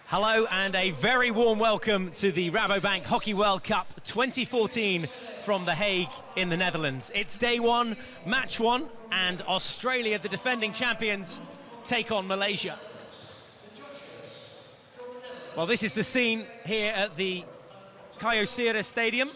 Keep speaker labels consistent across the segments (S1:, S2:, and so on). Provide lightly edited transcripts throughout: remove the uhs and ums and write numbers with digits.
S1: Hello and a very warm welcome to the Rabobank Hockey World Cup 2014 from The Hague in the Netherlands. It's day one, match one, and Australia, the defending champions, take on Malaysia. Well, this is the scene here at the Kyocera Stadium,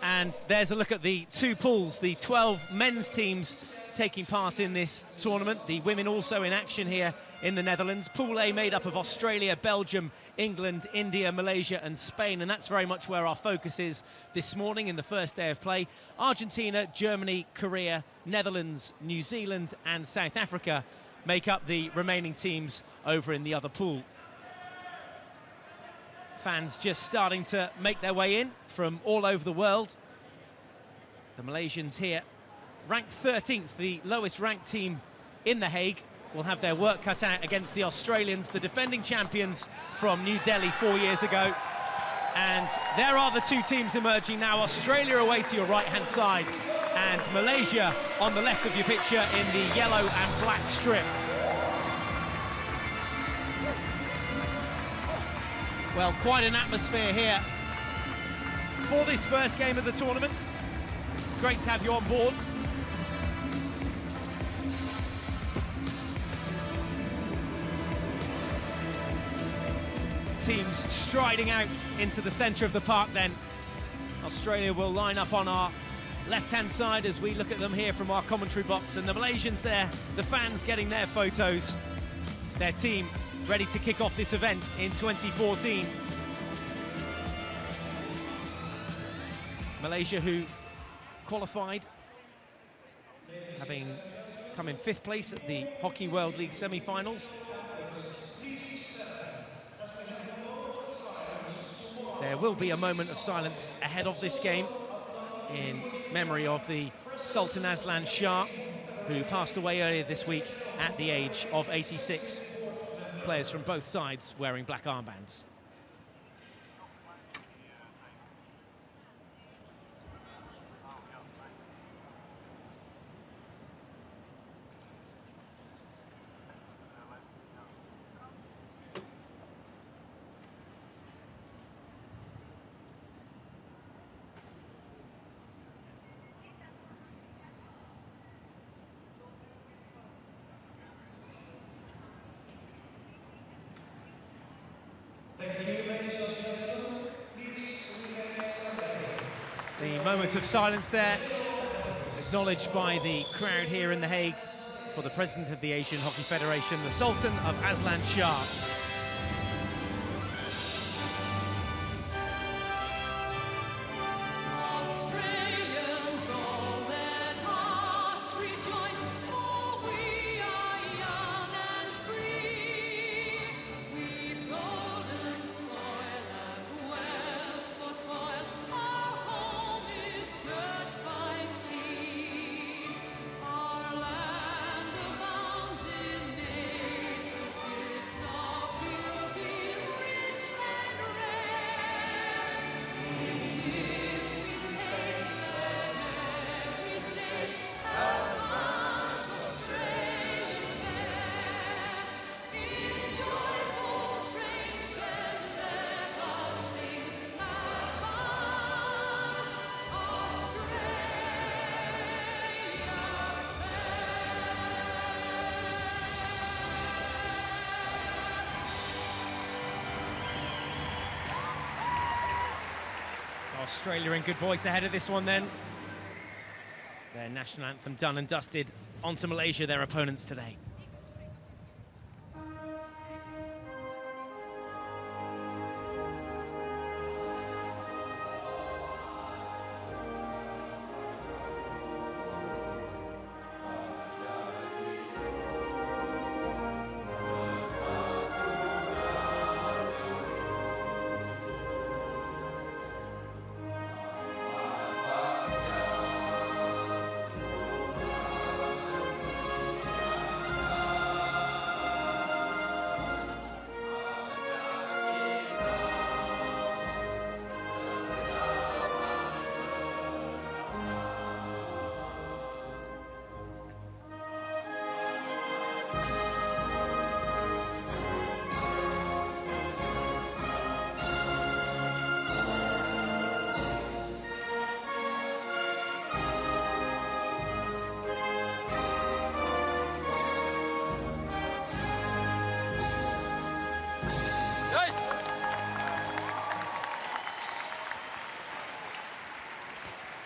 S1: and there's a look at the two pools, the 12 men's teams taking part in this tournament. The women also in action here in the Netherlands. Pool A made up of Australia, Belgium, England, India, Malaysia and Spain, and that's very much where our focus is this morning in the first day of play. Argentina, Germany, Korea, Netherlands, New Zealand and South Africa make up the remaining teams over in the other pool. Fans just starting to make their way in from all over the world. The Malaysians here, ranked 13th, the lowest ranked team in The Hague, will have their work cut out against the Australians, the defending champions from New Delhi 4 years ago. And there are the two teams emerging now. Australia away to your right-hand side and Malaysia on the left of your picture in the yellow and black strip. Well, quite an atmosphere here for this first game of the tournament. Great to have you on board. Teams striding out into the centre of the park then. Australia will line up on our left-hand side as we look at them here from our commentary box, and the Malaysians there, the fans getting their photos. Their team ready to kick off this event in 2014. Malaysia, who qualified, having come in 5th place at the Hockey World League semi-finals. There will be a moment of silence ahead of this game in memory of the Sultan Aslan Shah, who passed away earlier this week at the age of 86. Players from both sides wearing black armbands. The moment of silence there, acknowledged by the crowd here in The Hague for the President of the Asian Hockey Federation, the Sultan of Aslan Shah. Australia in good voice ahead of this one then. Their national anthem done and dusted. On to Malaysia, their opponents today.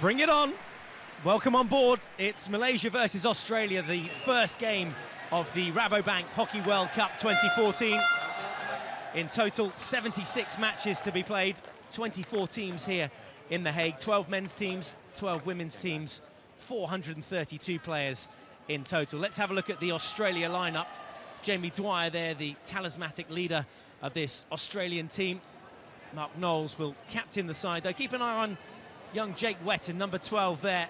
S1: Bring it on. Welcome on board. It's Malaysia versus Australia, the first game of the Rabobank Hockey World Cup 2014. In total, 76 matches to be played, 24 teams here in The Hague, 12 men's teams, 12 women's teams, 432 players in total. Let's have a look at the Australia lineup. Jamie Dwyer there, the talismanic leader of this Australian team. Mark Knowles will captain the side, though. Keep an eye on young Jake Wetton, number 12 there.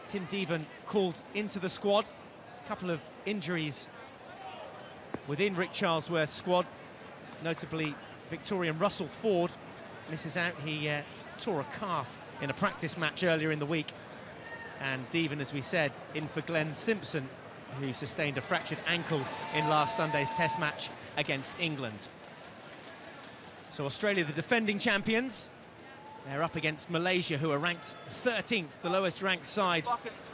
S1: Tim Devan called into the squad. A couple of injuries within Rick Charlesworth's squad, notably Victorian Russell Ford misses out. He tore a calf in a practice match earlier in the week. And Devan, as we said, in for Glenn Simpson, who sustained a fractured ankle in last Sunday's test match against England. So Australia, the defending champions, they're up against Malaysia, who are ranked 13th, the lowest ranked side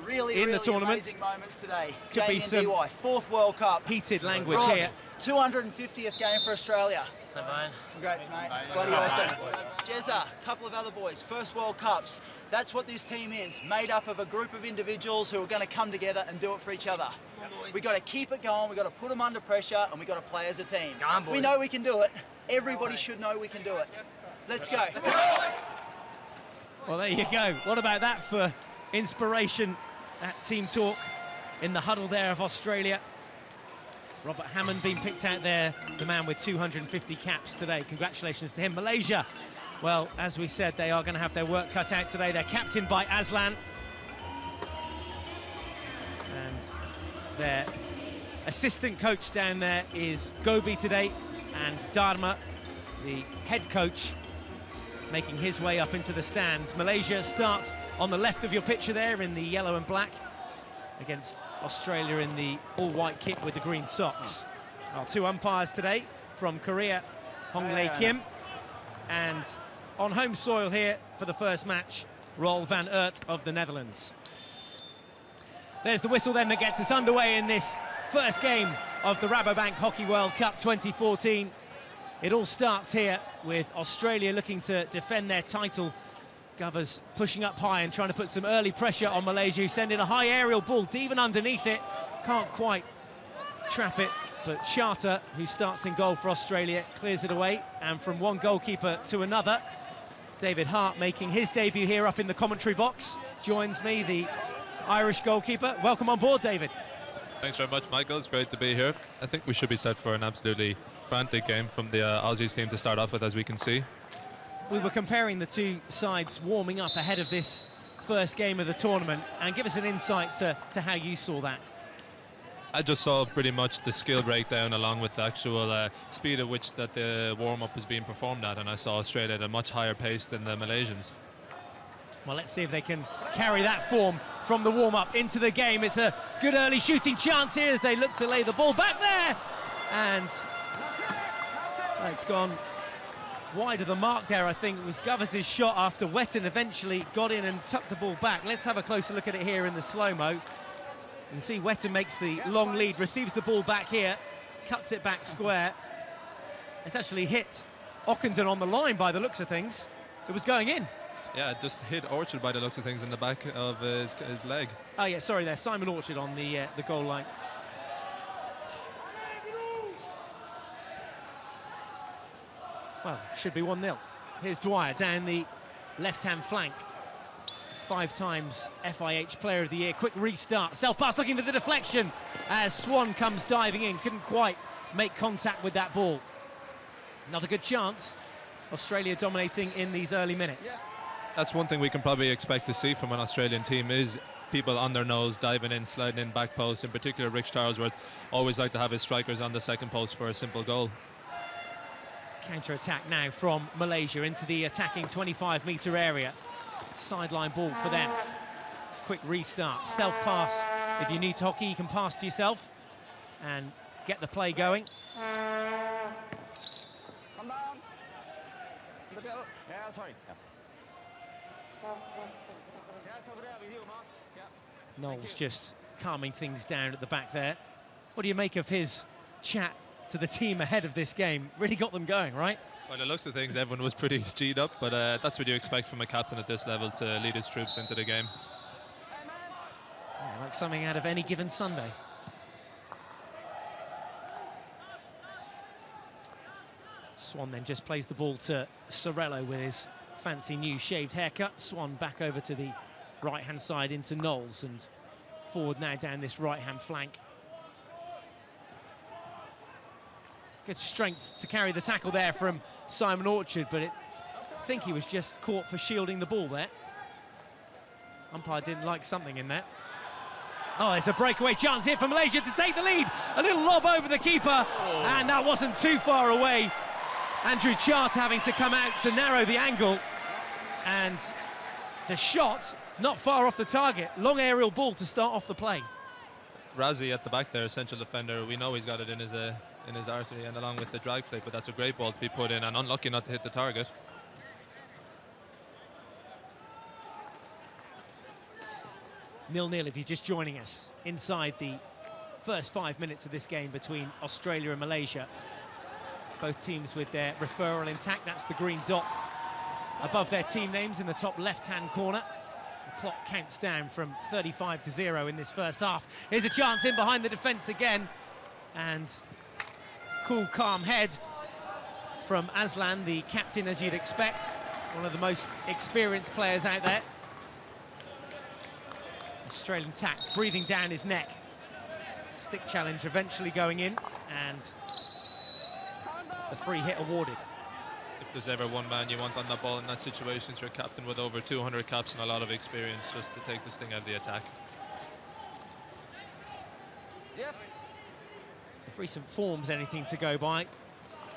S1: in the tournament.
S2: Amazing moments today.
S1: Could be some
S2: DY, 4th World Cup.
S1: Heated language
S2: Rob,
S1: here.
S2: 250th game for Australia.
S3: Hey, mate.
S2: Congrats, mate. Bloody awesome. Jezza, a couple of other boys, first World Cups. That's what this team is, made up of a group of individuals who are going to come together and do it for each other. We've got to keep it going, we've got to put them under pressure, and we've got to play as a team.
S3: On,
S2: we know we can do it. Everybody should know we can do it. Let's go.
S1: Well, there you go. What about that for inspiration? That team talk in the huddle there of Australia. Robert Hammond being picked out there, the man with 250 caps today. Congratulations to him. Malaysia, well, as we said, they are going to have their work cut out today. They're captained by Aslan. And their assistant coach down there is Gobi today, and Dharma, the head coach, making his way up into the stands. Malaysia start on the left of your picture there in the yellow and black against Australia in the all-white kit with the green socks. Our two umpires today from Korea, Hong-Lei Kim, and on home soil here for the first match, Roel van Aert of the Netherlands. There's the whistle then that gets us underway in this first game of the Rabobank Hockey World Cup 2014. It all starts here with Australia looking to defend their title. Govers pushing up high and trying to put some early pressure on Malaysia, who send in a high aerial ball, Devan underneath it. Can't quite trap it, but Charter, who starts in goal for Australia, clears it away. And from one goalkeeper to another, David Hart making his debut here up in the commentary box. Joins me, the Irish goalkeeper. Welcome on board, David.
S4: Thanks very much, Michael. It's great to be here. I think we should be set for an absolutely frantic game from the Aussies team to start off with, as we can see.
S1: We were comparing the two sides warming up ahead of this first game of the tournament, and give us an insight to how you saw that.
S4: I just saw pretty much the skill breakdown along with the actual speed at which that the warm-up was being performed at, and I saw Australia at a much higher pace than the Malaysians.
S1: Well, let's see if they can carry that form from the warm-up into the game. It's a good early shooting chance here as they look to lay the ball back there, and it's gone wide of the mark there. I think it was Govers' shot after Wetton eventually got in and tucked the ball back. Let's have a closer look at it here in the slow-mo. You can see Wetton makes the long lead, receives the ball back here, cuts it back square. It's actually hit Ockenden on the line by the looks of things. It was going in.
S4: Yeah, just hit Orchard by the looks of things in the back of his leg.
S1: Oh yeah, sorry there, Simon Orchard on the goal line. Well, should be 1-0. Here's Dwyer down the left-hand flank. 5 times FIH Player of the Year. Quick restart. Self-pass looking for the deflection as Swan comes diving in. Couldn't quite make contact with that ball. Another good chance. Australia dominating in these early minutes.
S4: That's one thing we can probably expect to see from an Australian team, is people on their nose, diving in, sliding in back post. In particular, Rick Charlesworth always like to have his strikers on the second post for a simple goal.
S1: Counter-attack now from Malaysia into the attacking 25-metre area. Sideline ball for them. Quick restart. Self-pass. If you're new to hockey, you can pass to yourself and get the play going.
S3: Yeah, sorry.
S1: Knowles just calming things down at the back there. What do you make of his chat to the team ahead of this game? Really got them going, right?
S4: By the looks of things, everyone was pretty G'd up, but that's what you expect from a captain at this level, to lead his troops into the game.
S1: Like something out of any given Sunday. Swan then just plays the ball to Sorello with his fancy new shaved haircut. Swan back over to the right-hand side into Knowles, and forward now down this right-hand flank. Good strength to carry the tackle there from Simon Orchard, but I think he was just caught for shielding the ball there. Umpire didn't like something in that. Oh, there's a breakaway chance here for Malaysia to take the lead. A little lob over the keeper, and that wasn't too far away. Andrew Chart having to come out to narrow the angle, and the shot not far off the target. Long aerial ball to start off the play.
S4: Razzie at the back there, central defender, we know he's got it in his arsenal, and along with the drag flick, but that's a great ball to be put in, and unlucky not to hit the target.
S1: 0-0 if you're just joining us inside the first 5 minutes of this game between Australia and Malaysia. Both teams with their referral intact. That's the green dot above their team names in the top left-hand corner. The clock counts down from 35 to 0 in this first half. Here's a chance in behind the defence again, and cool, calm head from Aslan, the captain, as you'd expect. One of the most experienced players out there. Australian tack breathing down his neck. Stick challenge eventually going in, and the free hit awarded.
S4: If there's ever one man you want on that ball in that situation, it's your captain with over 200 caps and a lot of experience, just to take this thing out of the attack.
S1: Yes. If recent form's anything to go by,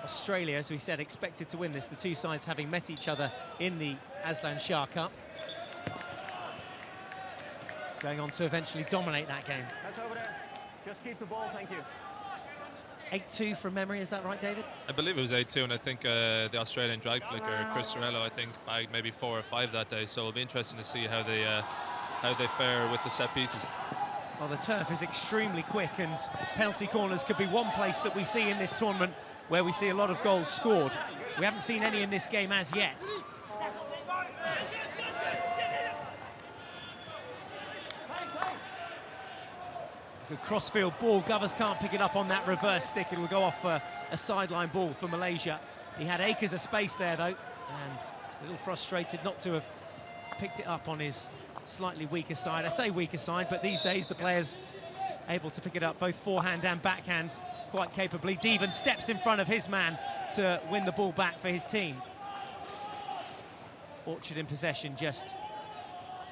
S1: Australia, as we said, expected to win this. The two sides having met each other in the Aslan Shah Cup. Going on to eventually dominate that game.
S3: That's over there. Just keep the ball, thank you.
S1: 8-2 from memory, is that right, David?
S4: I believe it was 8-2, and I think the Australian drag flicker, Chris Sorello, I think bagged maybe 4 or 5 that day, so it'll be interesting to see how they fare with the set pieces.
S1: Well, the turf is extremely quick, and penalty corners could be one place that we see in this tournament where we see a lot of goals scored. We haven't seen any in this game as yet. Good crossfield ball. Govers can't pick it up on that reverse stick. It'll go off a sideline ball for Malaysia. He had acres of space there, though, and a little frustrated not to have picked it up on his slightly weaker side. I say weaker side, but these days the players able to pick it up both forehand and backhand quite capably. Deven steps in front of his man to win the ball back for his team. Orchard in possession, just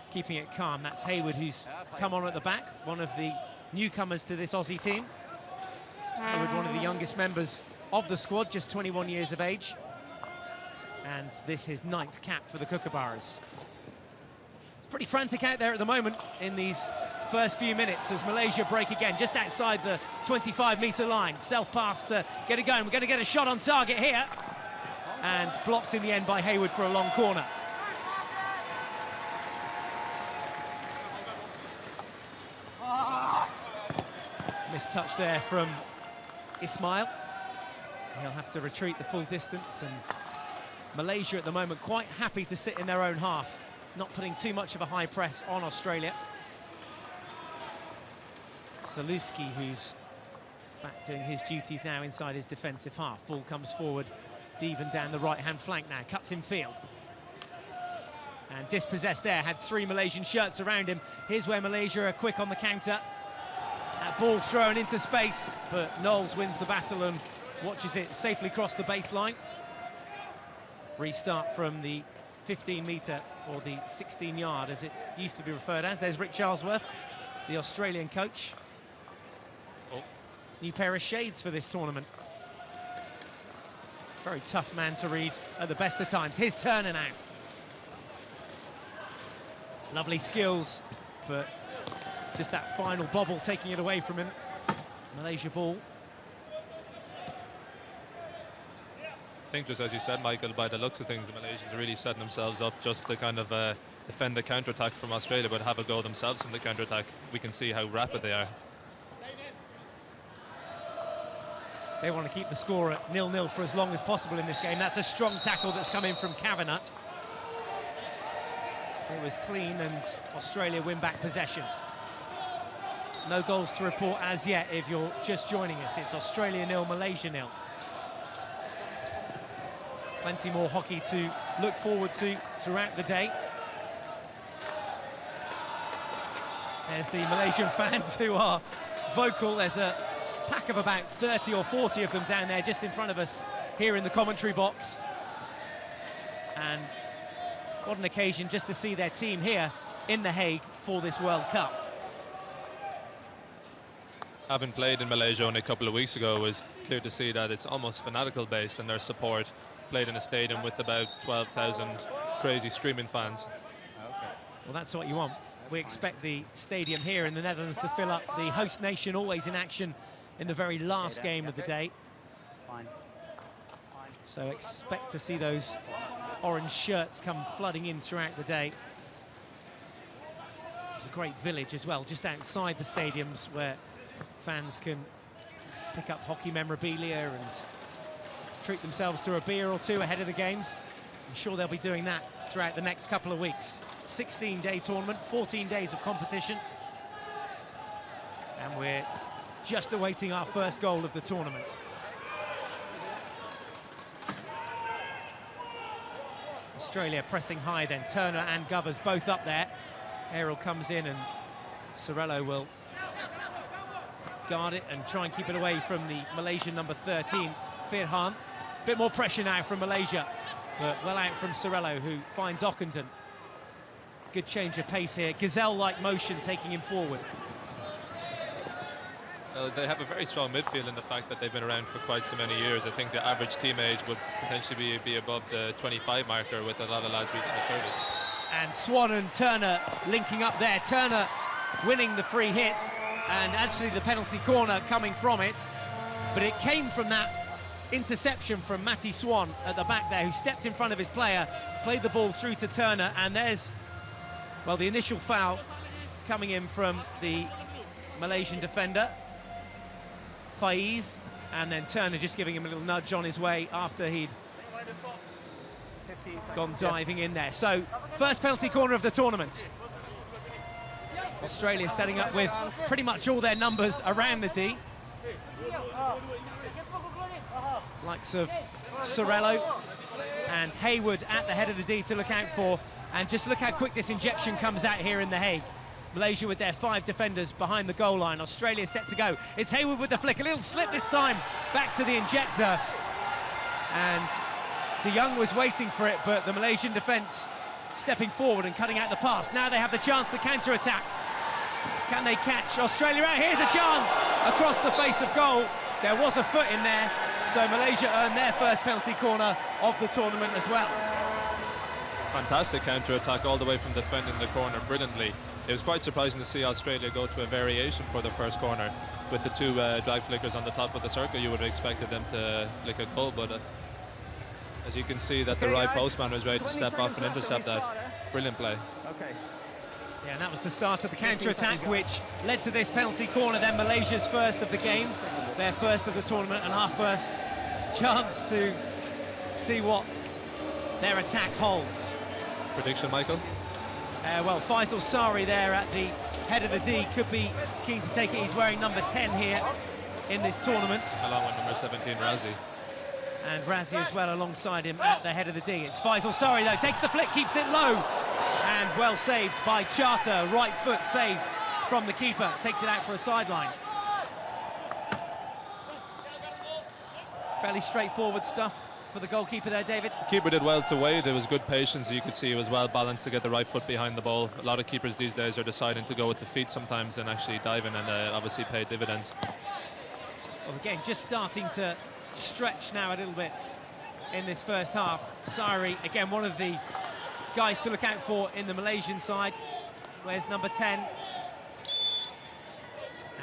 S1: keeping it calm. That's Hayward, who's come on at the back, one of the newcomers to this Aussie team. Hayward, one of the youngest members of the squad, just 21 years of age. And this his 9th cap for the Kookaburras. It's pretty frantic out there at the moment in these first few minutes as Malaysia break again, just outside the 25-metre line. Self-pass to get it going. We're going to get a shot on target here. And blocked in the end by Hayward for a long corner. Missed touch there from Ismail. He'll have to retreat the full distance, and Malaysia at the moment quite happy to sit in their own half, not putting too much of a high press on Australia. Saluski, who's back doing his duties now inside his defensive half. Ball comes forward, Deven down the right-hand flank now, cuts in field. And dispossessed there, had 3 Malaysian shirts around him. Here's where Malaysia are quick on the counter. That ball thrown into space, but Knowles wins the battle and watches it safely cross the baseline. Restart from the 15-metre, or the 16-yard, as it used to be referred as. There's Rick Charlesworth, the Australian coach. Oh. New pair of shades for this tournament. Very tough man to read at the best of times. His turn and out. Lovely skills, but just that final bobble taking it away from him. Malaysia ball.
S4: I think, just as you said, Michael, by the looks of things, the Malaysians are really setting themselves up just to kind of defend the counter-attack from Australia, but have a go themselves from the counter-attack. We can see how rapid they are.
S1: They want to keep the score at 0-0 for as long as possible in this game. That's a strong tackle that's come in from Kavanagh. It was clean, and Australia win back possession. No goals to report as yet if you're just joining us. It's Australia 0, Malaysia 0. Plenty more hockey to look forward to throughout the day. There's the Malaysian fans who are vocal. There's a pack of about 30 or 40 of them down there just in front of us here in the commentary box. And what an occasion just to see their team here in The Hague for this World Cup.
S4: Having played in Malaysia only a couple of weeks ago, it was clear to see that it's almost fanatical based in their support. Played in a stadium with about 12,000 crazy screaming fans.
S1: Well, that's what you want. We expect the stadium here in the Netherlands to fill up. The host nation always in action in the very last game of the day. So expect to see those orange shirts come flooding in throughout the day. It's a great village as well, just outside the stadiums, where fans can pick up hockey memorabilia and treat themselves to a beer or two ahead of the games. I'm sure they'll be doing that throughout the next couple of weeks. 16-day tournament, 14 days of competition. And we're just awaiting our first goal of the tournament. Australia pressing high then. Turner and Govers both up there. Errol comes in and Sorello will guard it and try and keep it away from the Malaysian number 13, Firhan. A bit more pressure now from Malaysia, but well out from Sorello, who finds Ockenden. Good change of pace here. Gazelle-like motion taking him forward.
S4: They have a very strong midfield in the fact that they've been around for quite so many years. I think the average team age would potentially be above the 25 marker, with a lot of lads reaching the 30.
S1: And Swan and Turner linking up there. Turner winning the free hit, and actually the penalty corner coming from it. But it came from that interception from Matty Swan at the back there, who stepped in front of his player, played the ball through to Turner, and there's, well, the initial foul coming in from the Malaysian defender, Faiz, and then Turner just giving him a little nudge on his way after he'd gone diving in there. So, first penalty corner of the tournament. Australia setting up with pretty much all their numbers around the D. Likes of Sorello and Hayward at the head of the D to look out for. And just look how quick this injection comes out here in The Hague. Malaysia with their 5 defenders behind the goal line. Australia set to go. It's Hayward with the flick. A little slip this time. Back to the injector. And De Jong was waiting for it, but the Malaysian defence stepping forward and cutting out the pass. Now they have the chance to counter-attack. Can they catch Australia out? Here's a chance across the face of goal. There was a foot in there, so Malaysia earned their first penalty corner of the tournament as well.
S4: Fantastic counter-attack all the way from defending the corner brilliantly. It was quite surprising to see Australia go to a variation for the first corner with the 2 drive flickers on the top of the circle. You would have expected them to flick a goal, but as you can see, that the right postman was ready to step off and intercept that. Brilliant play.
S3: Okay.
S1: Yeah, and that was the start of the counter-attack, which led to this penalty corner. Then Malaysia's first of the games, their first of the tournament, and our first chance to see what their attack holds.
S4: Prediction, Michael?
S1: Well, Faisal Sari there at the head of the D could be keen to take it. He's wearing number 10 here in this tournament.
S4: Along with number 17, Razi.
S1: And Razi as well alongside him at the head of the D. It's Faisal Sari though, takes the flick, keeps it low. And well saved by Charter, right foot save from the keeper. Takes it out for a sideline. Fairly straightforward stuff for the goalkeeper there, David.
S4: The keeper did well to wait. There was good patience. You could see he was well balanced to get the right foot behind the ball. A lot of keepers these days are deciding to go with the feet sometimes and actually diving, and obviously pay dividends.
S1: Well, again, just starting to stretch now a little bit in this first half. Sari, again, one of the guys to look out for in the Malaysian side. Where's number 10?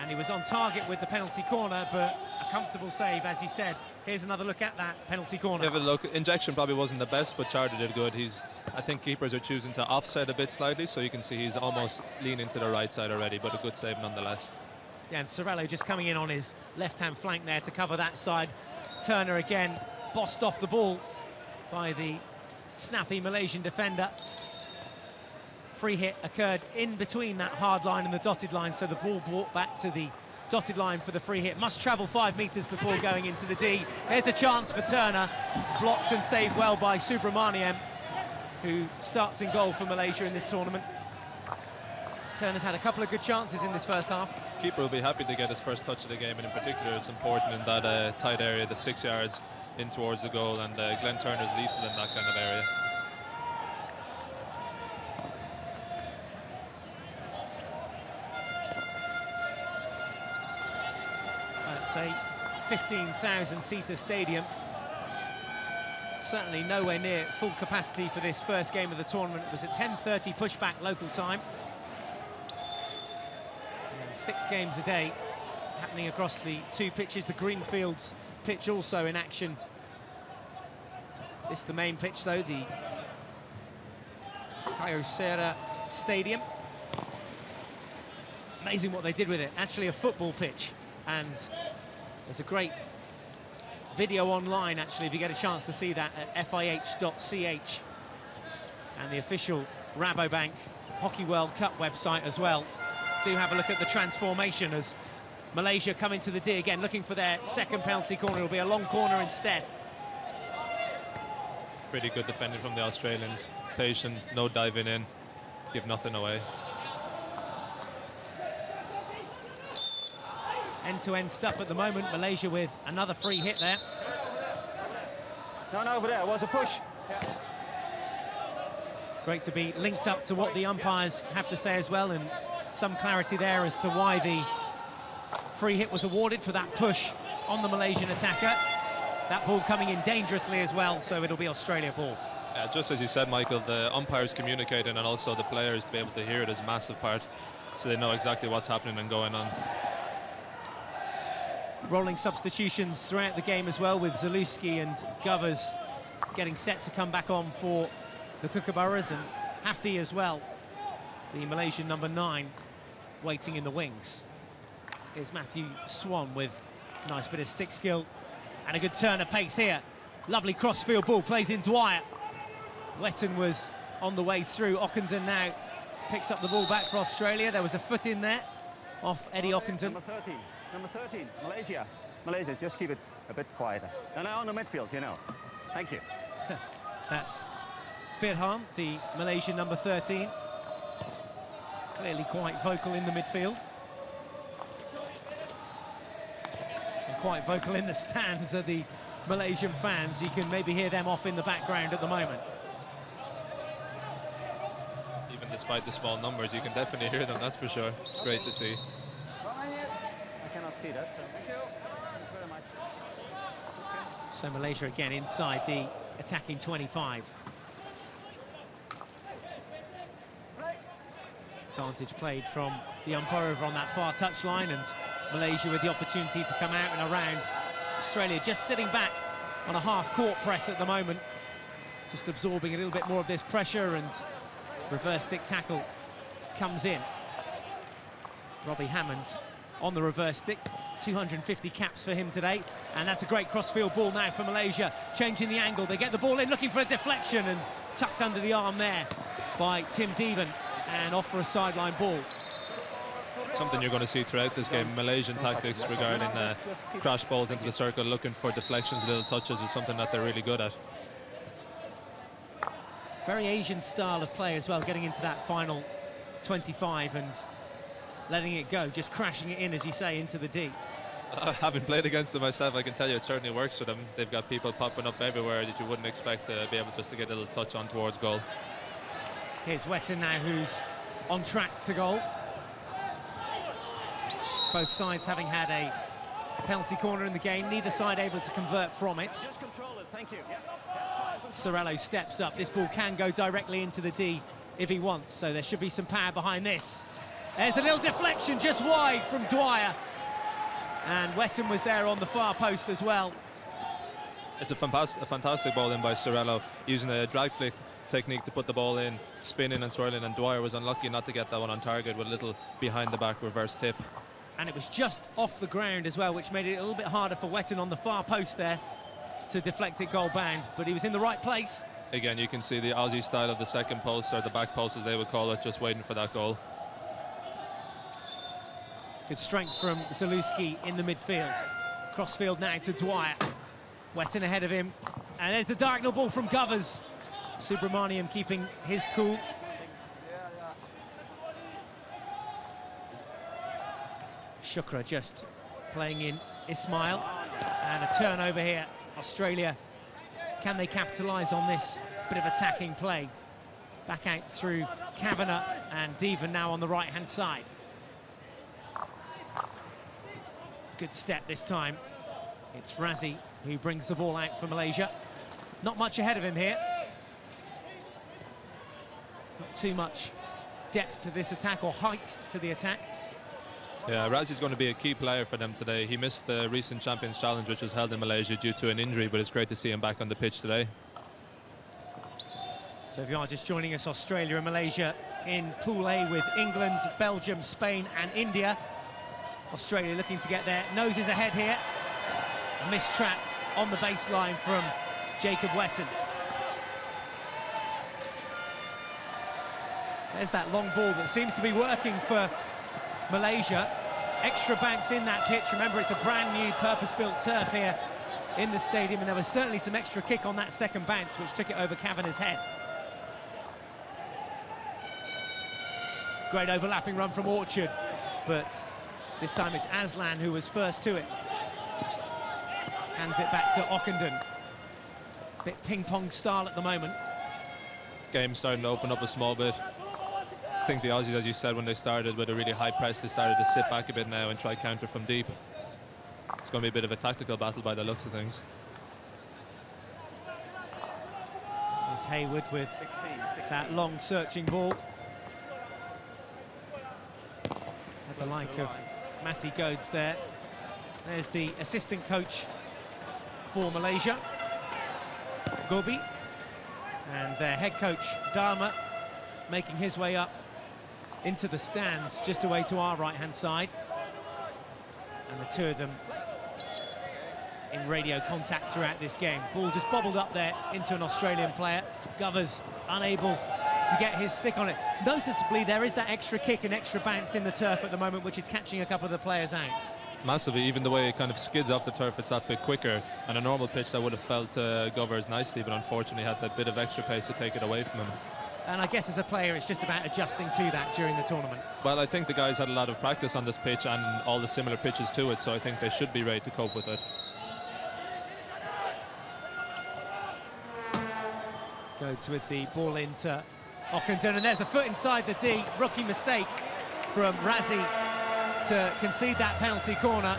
S1: And he was on target with the penalty corner, but a comfortable save, as you said. Here's another look at that penalty corner.
S4: Have a look. Injection probably wasn't the best, but Charter did good. I think keepers are choosing to offset a bit slightly, so you can see he's almost leaning to the right side already, but a good save nonetheless.
S1: Yeah, and Sorello just coming in on his left-hand flank there to cover that side. Turner again bossed off the ball by the snappy Malaysian defender. Free hit occurred in between that hard line and the dotted line, so the ball brought back to the dotted line for the free hit. Must travel 5 metres before going into the D. Here's a chance for Turner. Blocked and saved well by Subramaniam, who starts in goal for Malaysia in this tournament. Turner's had a couple of good chances in this first half.
S4: Keeper will be happy to get his first touch of the game, and in particular it's important in that tight area, the 6 yards in towards the goal, and Glenn Turner's lethal in that kind of area.
S1: That's a 15,000-seater stadium. Certainly nowhere near full capacity for this first game of the tournament. It was at 10:30 pushback local time. And 6 games a day happening across the 2 pitches. The Greenfields pitch also in action. This is the main pitch though, the Caio Serra Stadium. Amazing what they did with it. Actually a football pitch, and there's a great video online actually if you get a chance to see that at fih.ch, and the official Rabobank Hockey World Cup website as well. Do have a look at the transformation as Malaysia come into the D again, looking for their second penalty corner. It'll be a long corner instead.
S4: Pretty good defending from the Australians. Patient, no diving in, give nothing away.
S1: End-to-end stuff at the moment. Malaysia with another free hit there.
S3: No, over there, it was a push.
S1: Great to be linked up to what the umpires have to say as well, and some clarity there as to why the free hit was awarded for that push on the Malaysian attacker. That ball coming in dangerously as well, so it'll be Australia ball.
S4: Just as you said, Michael, the umpires communicating and also the players to be able to hear it is a massive part, so they know exactly what's happening and going on.
S1: Rolling substitutions throughout the game as well, with Zalewski and Govers getting set to come back on for the Kookaburras, and Hafi as well, the Malaysian number 9, waiting in the wings. Here's Matthew Swan with a nice bit of stick skill and a good turn of pace here. Lovely cross-field ball, plays in Dwyer. Wetton was on the way through. Ockenden now picks up the ball back for Australia. There was a foot in there off Eddie Ockenden.
S3: Number 13, Malaysia. Malaysia, just keep it a bit quieter. And now on the midfield, you know. Thank you.
S1: That's Firhan, the Malaysian number 13. Clearly quite vocal in the midfield. And quite vocal in the stands are the Malaysian fans. You can maybe hear them off in the background at the moment.
S4: Even despite the small numbers, you can definitely hear them, that's for sure. It's great to see.
S3: I cannot see that, so thank you. Thank you very much. Okay.
S1: So Malaysia again inside the attacking 25. Advantage played from the umpire over on that far touchline, and Malaysia with the opportunity to come out and around. Australia just sitting back on a half-court press at the moment, just absorbing a little bit more of this pressure, and reverse stick tackle comes in. Robbie Hammond on the reverse stick, 250 caps for him today, and that's a great cross-field ball now for Malaysia, changing the angle. They get the ball in, looking for a deflection, and tucked under the arm there by Tim Deven, and off for a sideline ball.
S4: Something you're going to see throughout this game. Malaysian tactics regarding crash balls into the circle, looking for deflections, little touches, is something that they're really good at.
S1: Very Asian style of play as well, getting into that final 25 and letting it go, just crashing it in, as you say, into the D.
S4: Having played against them myself, I can tell you it certainly works for them. They've got people popping up everywhere that you wouldn't expect to be able just to get a little touch on towards goal.
S1: Here's Wetton now, who's on track to goal. Both sides having had a penalty corner in the game, neither side able to convert from it.
S3: Just control it, thank you.
S1: Sorello steps up. This ball can go directly into the D if he wants, so there should be some power behind this. There's a little deflection just wide from Dwyer, and Wetton was there on the far post as well.
S4: It's a fantastic ball in by Sorello, using a drag flick technique to put the ball in, spinning and swirling, and Dwyer was unlucky not to get that one on target with a little behind the back reverse tip.
S1: And it was just off the ground as well, which made it a little bit harder for Wetton on the far post there to deflect it goal bound, but he was in the right place.
S4: Again, you can see the Aussie style of the second post, or the back post as they would call it, just waiting for that goal.
S1: Good strength from Zalewski in the midfield. Crossfield now to Dwyer. Wetton ahead of him. And there's the diagonal ball from Govers. Subramaniam keeping his cool. Shukra just playing in Ismail. And a turnover here. Australia, can they capitalise on this bit of attacking play? Back out through Kavanagh, and Devan now on the right-hand side. Good step this time. It's Razi who brings the ball out for Malaysia. Not much ahead of him here. Not too much depth to this attack, or height to the attack.
S4: Yeah, Razi's going to be a key player for them today. He missed the recent Champions Challenge, which was held in Malaysia due to an injury, but it's great to see him back on the pitch today.
S1: So if you are just joining us, Australia and Malaysia in Pool A with England, Belgium, Spain and India. Australia looking to get their noses ahead here. A missed trap on the baseline from Jacob Wetton. There's that long ball that seems to be working for Malaysia. Extra bounce in that pitch. Remember, it's a brand new purpose-built turf here in the stadium, and there was certainly some extra kick on that second bounce, which took it over Kavanagh's head. Great overlapping run from Orchard, but this time it's Aslan who was first to it. Hands it back to Ockenden. Bit ping-pong style at the moment.
S4: Game's starting to open up a small bit. I think the Aussies, as you said, when they started with a really high press, they started to sit back a bit now and try counter from deep. It's going to be a bit of a tactical battle by the looks of things.
S1: There's Hayward with that long searching ball. At the like of Matty Goads there. There's the assistant coach for Malaysia, Gobi, and their head coach, Dharma, making his way up into the stands just away to our right-hand side. And the two of them in radio contact throughout this game. Ball just bobbled up there into an Australian player. Govers unable to get his stick on it. Noticeably, there is that extra kick and extra bounce in the turf at the moment, which is catching a couple of the players out.
S4: Massively, even the way it kind of skids off the turf, it's that bit quicker. On a normal pitch, that would have felt Govers nicely, but unfortunately had that bit of extra pace to take it away from him.
S1: And I guess as a player, it's just about adjusting to that during the tournament.
S4: Well, I think the guys had a lot of practice on this pitch and all the similar pitches to it, so I think they should be ready to cope with it.
S1: Goes with the ball into Ockenden, and there's a foot inside the D. Rookie mistake from Razi to concede that penalty corner.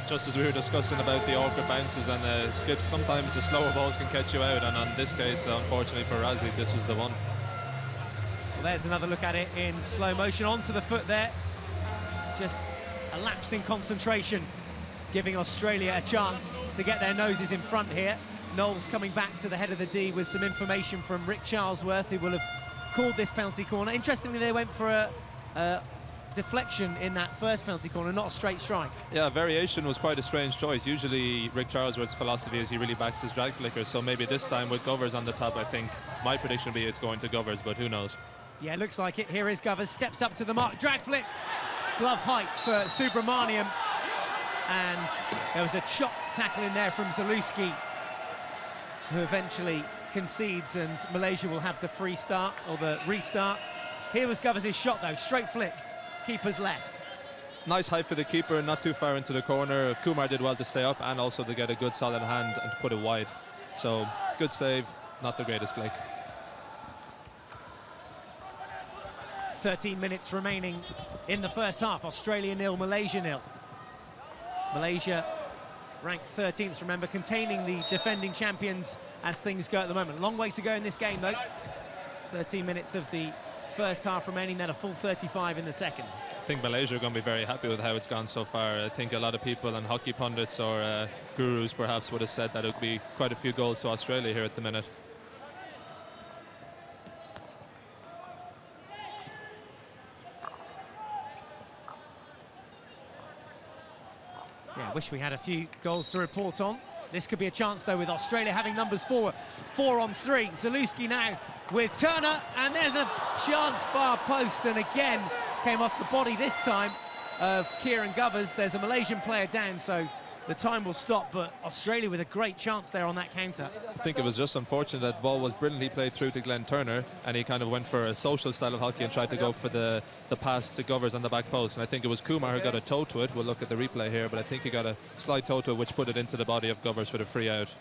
S4: Just as we were discussing about the awkward bounces and skips, sometimes the slower balls can catch you out, and on this case, unfortunately for Razi, this was the one.
S1: Well, there's another look at it in slow motion, onto the foot there. Just a lapse in concentration, giving Australia a chance to get their noses in front here. Knowles coming back to the head of the D with some information from Rick Charlesworth, who will have called this penalty corner. Interestingly, they went for a deflection in that first penalty corner, not a straight strike.
S4: Yeah, variation was quite a strange choice. Usually Rick Charlesworth's philosophy is he really backs his drag flickers, so maybe this time with Govers on the top, I think my prediction would be it's going to Govers, but who knows.
S1: Yeah, looks like it. Here is Govers, steps up to the mark, drag flick, glove height for Subramaniam, and there was a chop tackle in there from Zalewski, who eventually concedes, and Malaysia will have the free start, or the restart. Here was Govers' shot though, straight flick. Keeper's left.
S4: Nice height for the keeper, not too far into the corner. Kumar did well to stay up and also to get a good solid hand and to put it wide. So, good save, not the greatest flick.
S1: 13 minutes remaining in the first half. Australia 0, Malaysia 0. Malaysia ranked 13th, remember, containing the defending champions as things go at the moment. Long way to go in this game though. 13 minutes of the first half remaining, then a full 35 in the second.
S4: I think Malaysia are going to be very happy with how it's gone so far. I think a lot of people and hockey pundits or gurus perhaps would have said that it would be quite a few goals to Australia here at the minute.
S1: Wish we had a few goals to report on. This could be a chance, though, with Australia having numbers 4 on 3. Zalewski now with Turner, and there's a chance, far post, and again came off the body this time of Kieran Govers. There's a Malaysian player down, so the time will stop, but Australia with a great chance there on that counter.
S4: I think it was just unfortunate that ball was brilliantly played through to Glenn Turner, and he kind of went for a social style of hockey and tried to go for the pass to Govers on the back post. And I think it was Kumar who got a toe to it. We'll look at the replay here, but I think he got a slight toe to it, which put it into the body of Govers for the free out.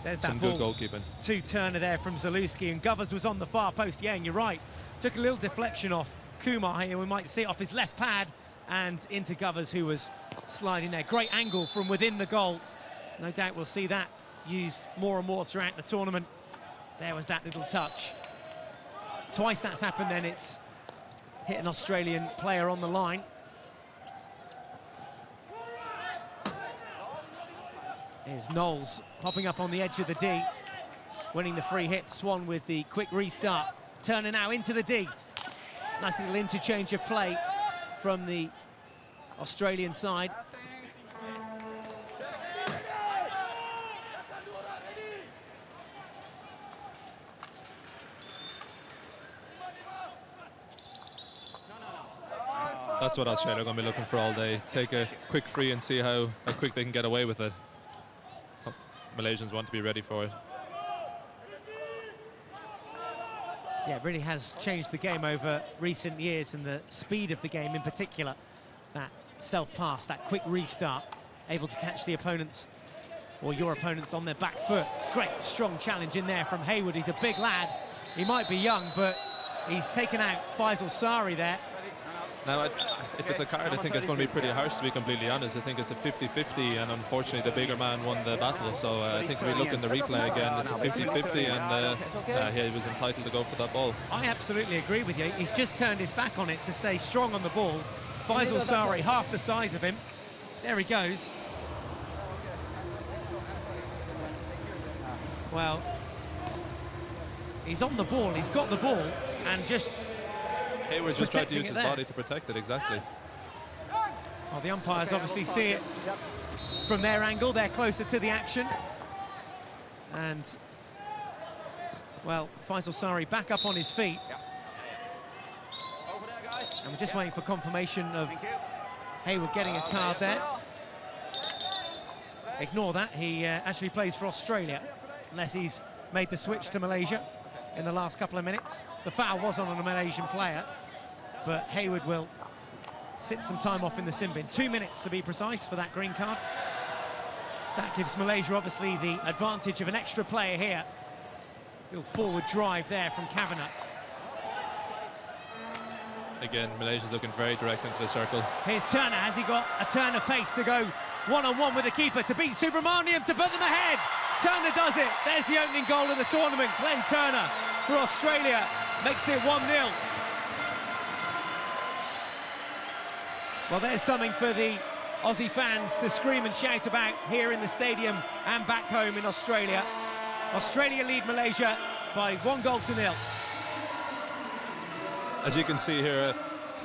S1: There's
S4: some
S1: that
S4: good
S1: ball
S4: goalkeeping
S1: to Turner there from Zalewski, and Govers was on the far post. Yeah, and you're right. Took a little deflection off Kumar here. We might see it off his left pad and into Govers, who was sliding there. Great angle from within the goal. No doubt we'll see that used more and more throughout the tournament. There was that little touch. Twice that's happened, then it's hit an Australian player on the line. Here's Knowles popping up on the edge of the D, winning the free hit. Swan with the quick restart. Turner now into the D. Nice little interchange of play from the Australian side.
S4: That's what Australia are going to be looking for all day. Take a quick free and see how quick they can get away with it. Malaysians want to be ready for it.
S1: Yeah, it really has changed the game over recent years, and the speed of the game in particular. That self-pass, that quick restart, able to catch the opponents or your opponents on their back foot. Great strong challenge in there from Haywood. He's a big lad. He might be young, but he's taken out Faisal Sari there.
S4: Now, if it's a card, I think it's going to be pretty harsh, to be completely honest. I think it's a 50-50, and unfortunately the bigger man won the battle. So I think if we look in the replay again, it's a 50-50, and he was entitled to go for that ball.
S1: I absolutely agree with you. He's just turned his back on it to stay strong on the ball. Faisal Sari, half the size of him. There he goes. Well, he's on the ball, he's got the ball, and just...
S4: Hayward just tried to use his body to protect it, exactly.
S1: Well, the umpires obviously see it from their angle. They're closer to the action. And, well, Faisal Sari back up on his feet. And we're just waiting for confirmation of Hayward getting a card there. Ignore that. He actually plays for Australia, unless he's made the switch to Malaysia in the last couple of minutes. The foul was on a Malaysian player, but Hayward will sit some time off in the sin bin. 2 minutes to be precise for that green card. That gives Malaysia obviously the advantage of an extra player here. Little forward drive there from Kavanagh.
S4: Again, Malaysia's looking very direct into the circle.
S1: Here's Turner. Has he got a turn of pace to go one-on-one with the keeper to beat Subramaniam to put them ahead? Turner does it. There's the opening goal of the tournament. Glenn Turner for Australia makes it 1-0. Well, there's something for the Aussie fans to scream and shout about here in the stadium and back home in Australia. Australia lead Malaysia by 1-0.
S4: As you can see here,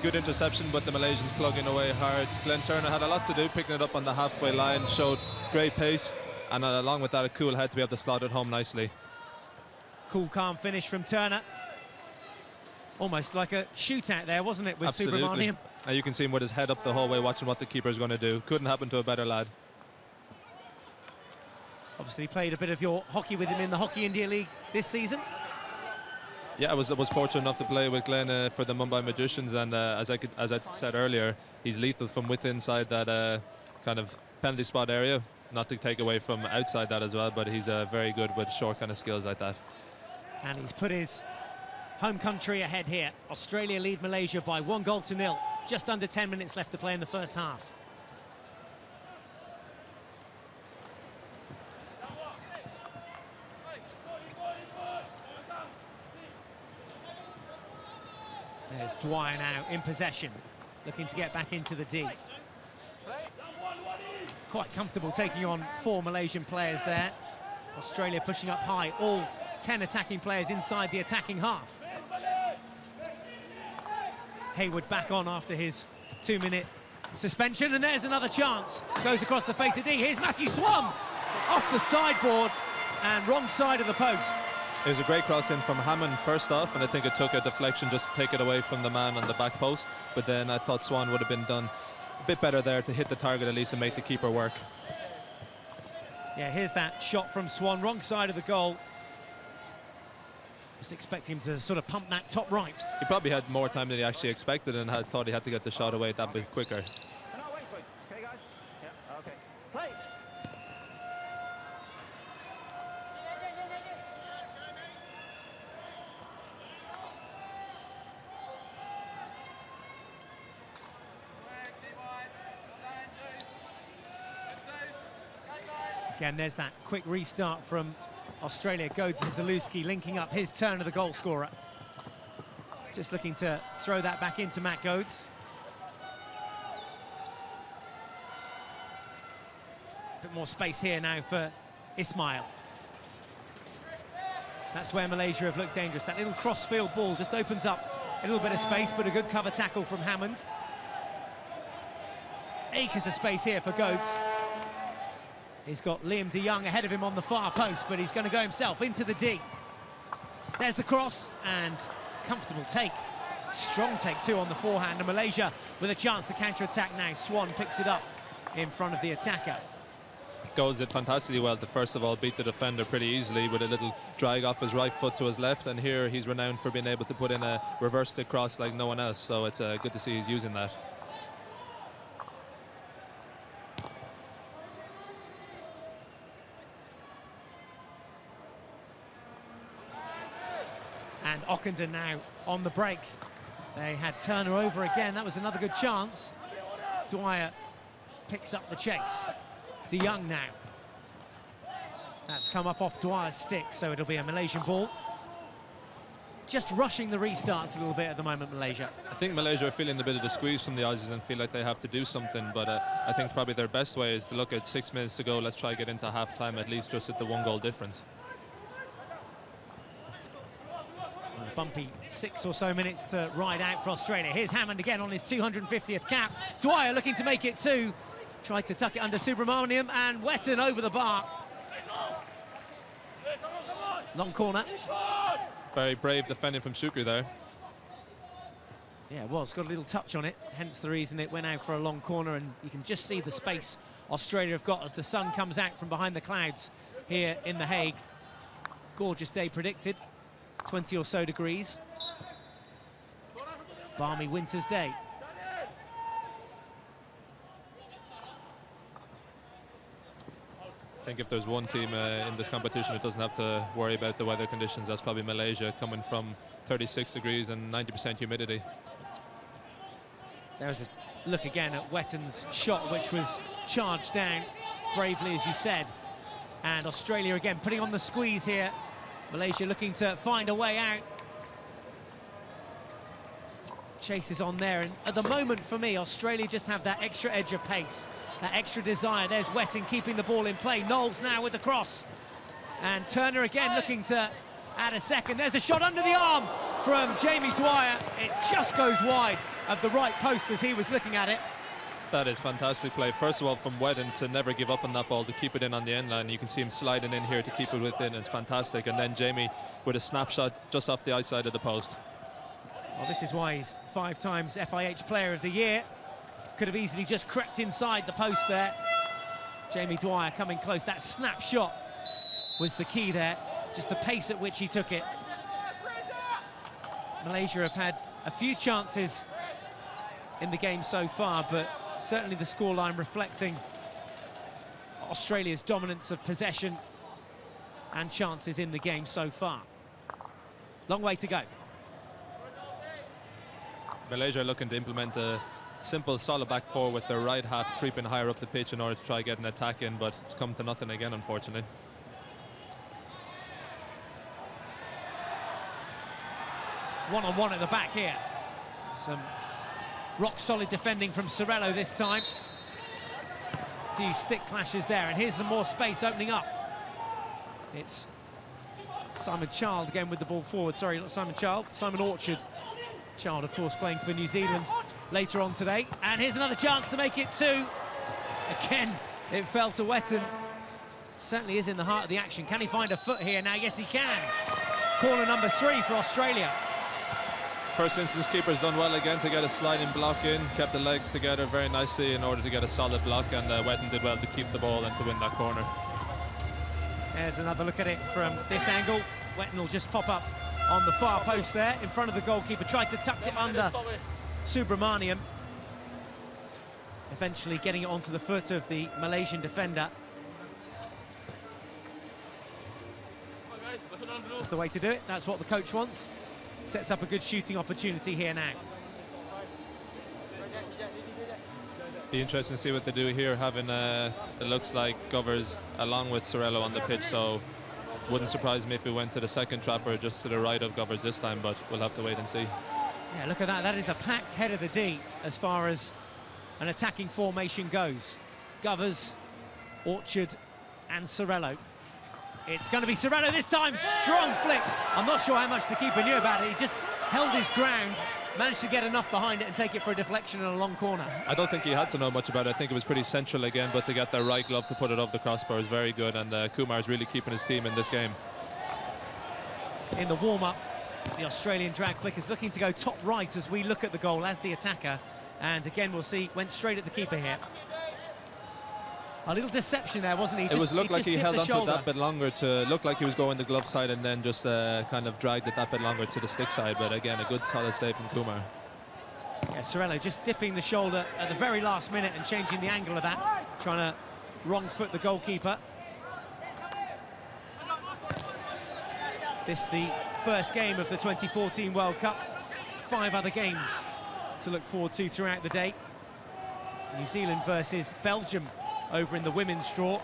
S4: good interception, but the Malaysians plugging away hard. Glenn Turner had a lot to do, picking it up on the halfway line, showed great pace, and along with that, a cool head to be able to slot it home nicely.
S1: Cool, calm finish from Turner. Almost like a shootout there, wasn't it, with Subramaniam?
S4: And you can see him with his head up the whole way, watching what the keeper's going to do. Couldn't happen to a better lad.
S1: Obviously played a bit of your hockey with him in the Hockey India League this season.
S4: Yeah, I was fortunate enough to play with Glenn for the Mumbai Magicians, and as I said earlier, he's lethal from within inside that kind of penalty spot area. Not to take away from outside that as well, but he's very good with short kind of skills like that.
S1: And he's put his home country ahead here. Australia lead Malaysia by 1-0. Just under 10 minutes left to play in the first half. There's Dwyer now in possession, looking to get back into the D. Quite comfortable taking on 4 Malaysian players there. Australia pushing up high, all 10 attacking players inside the attacking half. Hayward back on after his 2-minute Suspension, and there's another chance. Goes across the face of D. Here's Matthew Swan off the sideboard and wrong side of the post.
S4: It was a great cross in from Hammond first off, and I think it took a deflection just to take it away from the man on the back post. But then I thought Swan would have been done a bit better there to hit the target at least and make the keeper work.
S1: Yeah, here's that shot from Swan, wrong side of the goal. Just expecting him to sort of pump that top right.
S4: He probably had more time than he actually expected and thought he had to get the shot away that bit quicker.
S3: No, wait. Okay, guys? Yeah, okay. Play!
S1: Again, there's that quick restart from Australia. Goads and Zalewski linking up his turn of the goal scorer. Just looking to throw that back into Matt Goads. A bit more space here now for Ismail. That's where Malaysia have looked dangerous. That little cross-field ball just opens up a little bit of space, but a good cover tackle from Hammond. Acres of space here for Goads. He's got Liam de Jong ahead of him on the far post, but he's going to go himself into the D. There's the cross, and comfortable take. Strong take, too, on the forehand. And Malaysia with a chance to counter-attack now. Swan picks it up in front of the attacker.
S4: Goals did fantastically well to first of all beat the defender pretty easily with a little drag off his right foot to his left, and here he's renowned for being able to put in a reverse stick cross like no one else, so it's good to see he's using that.
S1: And Ockenden now on the break. They had Turner over again. That was another good chance. Dwyer picks up the chase. De Jong now. That's come up off Dwyer's stick, so it'll be a Malaysian ball. Just rushing the restarts a little bit at the moment, Malaysia.
S4: I think Malaysia are feeling a bit of the squeeze from the Aussies and feel like they have to do something, but I think probably their best way is to look at 6 minutes to go. Let's try to get into half-time at least just at the 1 goal difference.
S1: Bumpy 6 or so minutes to ride out for Australia. Here's Hammond again on his 250th cap. Dwyer looking to make it 2. Tried to tuck it under Subramaniam, and Wetton over the bar. Long corner.
S4: Very brave defending from Shukri there.
S1: Yeah, well, it's got a little touch on it, hence the reason it went out for a long corner, and you can just see the space Australia have got as the sun comes out from behind the clouds here in The Hague. Gorgeous day predicted. 20 or so degrees. Balmy winter's day.
S4: I think if there's one team in this competition that doesn't have to worry about the weather conditions, that's probably Malaysia, coming from 36 degrees and 90% humidity.
S1: There's a look again at Wetton's shot, which was charged down bravely, as you said. And Australia again putting on the squeeze here. Malaysia looking to find a way out. Chase is on there, and at the moment for me, Australia just have that extra edge of pace, that extra desire. There's Wetton keeping the ball in play. Knowles now with the cross. And Turner again looking to add a second. There's a shot under the arm from Jamie Dwyer. It just goes wide of the right post as he was looking at it.
S4: That is fantastic play. First of all, from Wetton to never give up on that ball, to keep it in on the end line. You can see him sliding in here to keep it within. It's fantastic. And then Jamie with a snapshot just off the outside of the post.
S1: Well, this is why he's 5 times FIH Player of the Year. Could have easily just crept inside the post there. Jamie Dwyer coming close. That snapshot was the key there. Just the pace at which he took it. Malaysia have had a few chances in the game so far, but certainly the scoreline reflecting Australia's dominance of possession and chances in the game so far. Long way to go.
S4: Malaysia are looking to implement a simple, solid back four with their right half creeping higher up the pitch in order to try get an attack in, but it's come to nothing again, unfortunately.
S1: One-on-one at the back here. Some rock-solid defending from Sorello this time. A few stick clashes there, and here's some more space opening up. It's Simon Child again with the ball forward. Sorry, not Simon Child, Simon Orchard. Child, of course, playing for New Zealand later on today. And here's another chance to make it 2. Again, it fell to Wetton. Certainly is in the heart of the action. Can he find a foot here now? Yes, he can. Corner number 3 for Australia.
S4: First instance, keeper's done well again to get a sliding block in, kept the legs together very nicely in order to get a solid block, and Wetton did well to keep the ball and to win that corner.
S1: There's another look at it from this angle. Wetton will just pop up on the far post there in front of the goalkeeper. Tried to tuck it under Subramaniam. Eventually getting it onto the foot of the Malaysian defender. That's the way to do it. That's what the coach wants. Sets up a good shooting opportunity here now.
S4: Be interesting to see what they do here, having it looks like Govers along with Sorello on the pitch, so wouldn't surprise me if we went to the second trapper just to the right of Govers this time, but we'll have to wait and see.
S1: Yeah, look at that. That is a packed head of the D as far as an attacking formation goes. Govers, Orchard and Sorello. It's going to be Sorello this time. Strong flick. I'm not sure how much the keeper knew about it. He just held his ground, managed to get enough behind it and take it for a deflection in a long corner.
S4: I don't think he had to know much about it. I think it was pretty central again, but to get the right glove to put it off the crossbar is very good, and Kumar is really keeping his team in this game.
S1: In the warm-up, the Australian drag flick is looking to go top right as we look at the goal as the attacker. And again, we'll see, went straight at the keeper here. A little deception there, wasn't he?
S4: It looked like he held on to it that bit longer to look like he was going the glove side, and then just kind of dragged it that bit longer to the stick side. But again, a good solid save from Kumar.
S1: Yeah, Sorello just dipping the shoulder at the very last minute and changing the angle of that, trying to wrong foot the goalkeeper. This the first game of the 2014 World Cup. 5 other games to look forward to throughout the day. New Zealand versus Belgium over in the women's draw.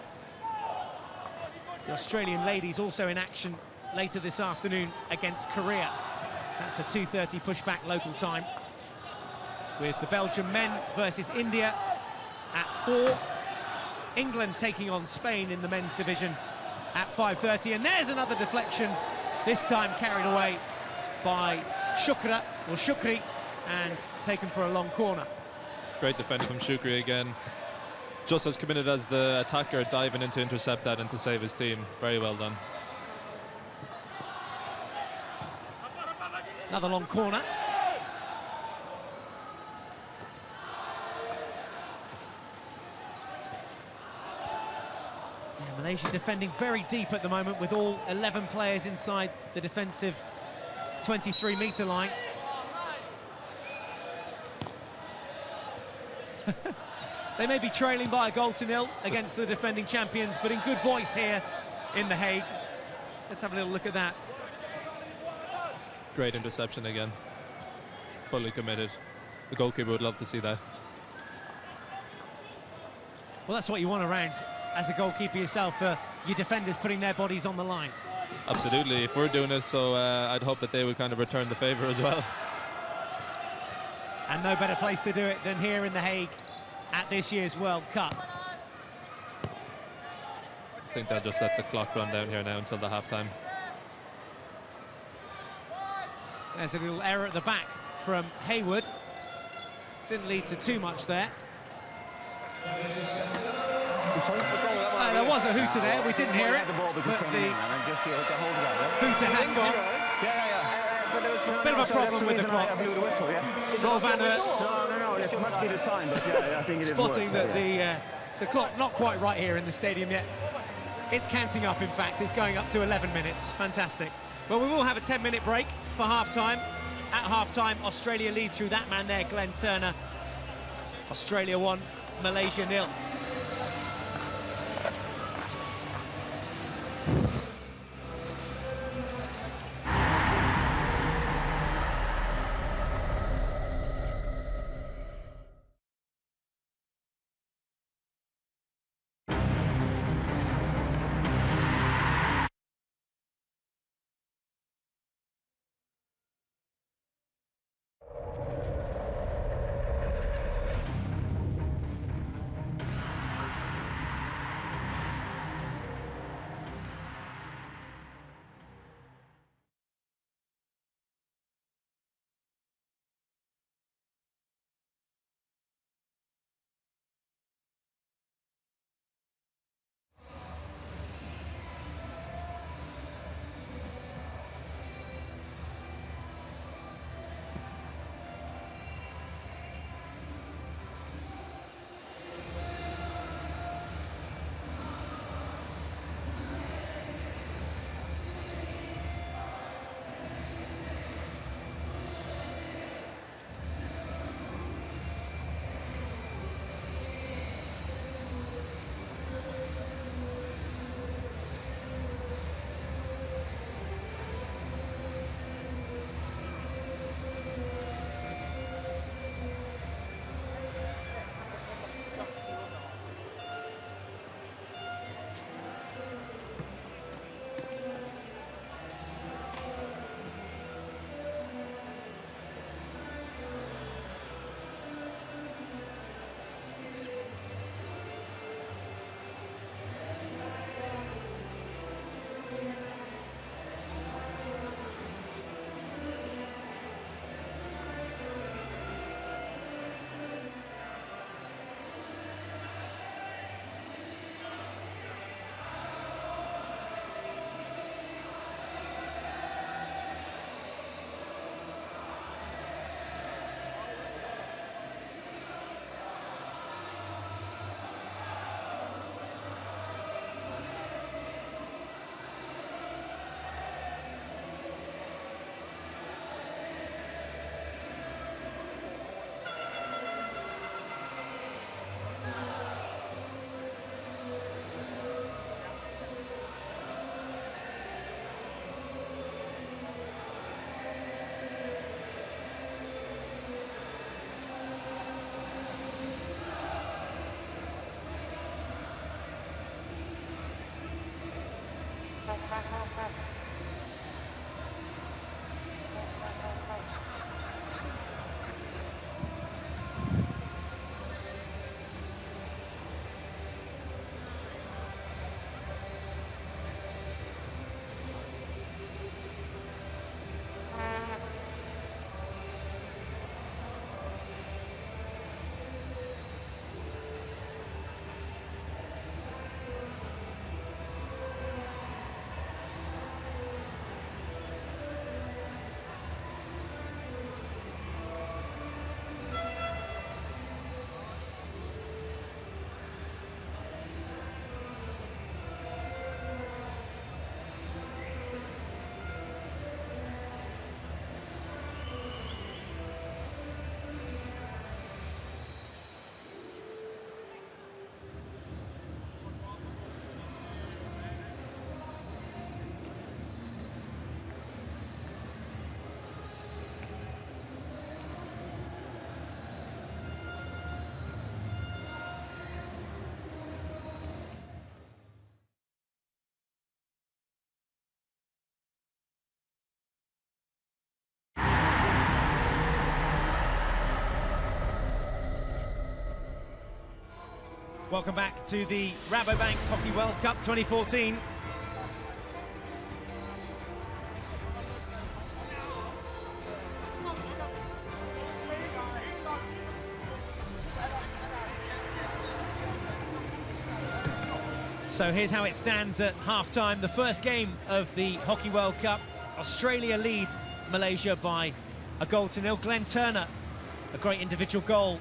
S1: The Australian ladies also in action later this afternoon against Korea. That's a 2:30 pushback local time. With the Belgian men versus India at 4. England taking on Spain in the men's division at 5:30. And there's another deflection, this time carried away by Shukri, and taken for a long corner.
S4: Great defending from Shukri again. Just as committed as the attacker, diving in to intercept that and to save his team. Very well done.
S1: Another long corner. Yeah, Malaysia defending very deep at the moment with all 11 players inside the defensive 23-metre line. They may be trailing by a 1-0 against the defending champions, but in good voice here in The Hague. Let's have a little look at that.
S4: Great interception again. Fully committed. The goalkeeper would love to see that.
S1: Well, that's what you want around as a goalkeeper yourself, your defenders putting their bodies on the line.
S4: Absolutely. If we're doing it, so I'd hope that they would kind of return the favour as well.
S1: And no better place to do it than here in The Hague at this year's World Cup.
S4: I think they'll just let the clock run down here now until the half-time.
S1: There's a little error at the back from Hayward. Didn't lead to too much there. There was a hooter there, we didn't hear it, but the hooter had gone. Bit of a problem with the clock. Roel van Aert
S3: it must be the time, but yeah, I think it
S1: spotting that the clock not quite right here in the stadium yet. It's counting up, in fact. It's going up to 11 minutes. Fantastic. Well, we will have a 10-minute break for half-time. At half-time, Australia lead through that man there, Glenn Turner. Australia 1, Malaysia 0. Welcome back to the Rabobank Hockey World Cup 2014. So here's how it stands at half-time. The first game of the Hockey World Cup. Australia lead Malaysia by 1-0. Glenn Turner, a great individual goal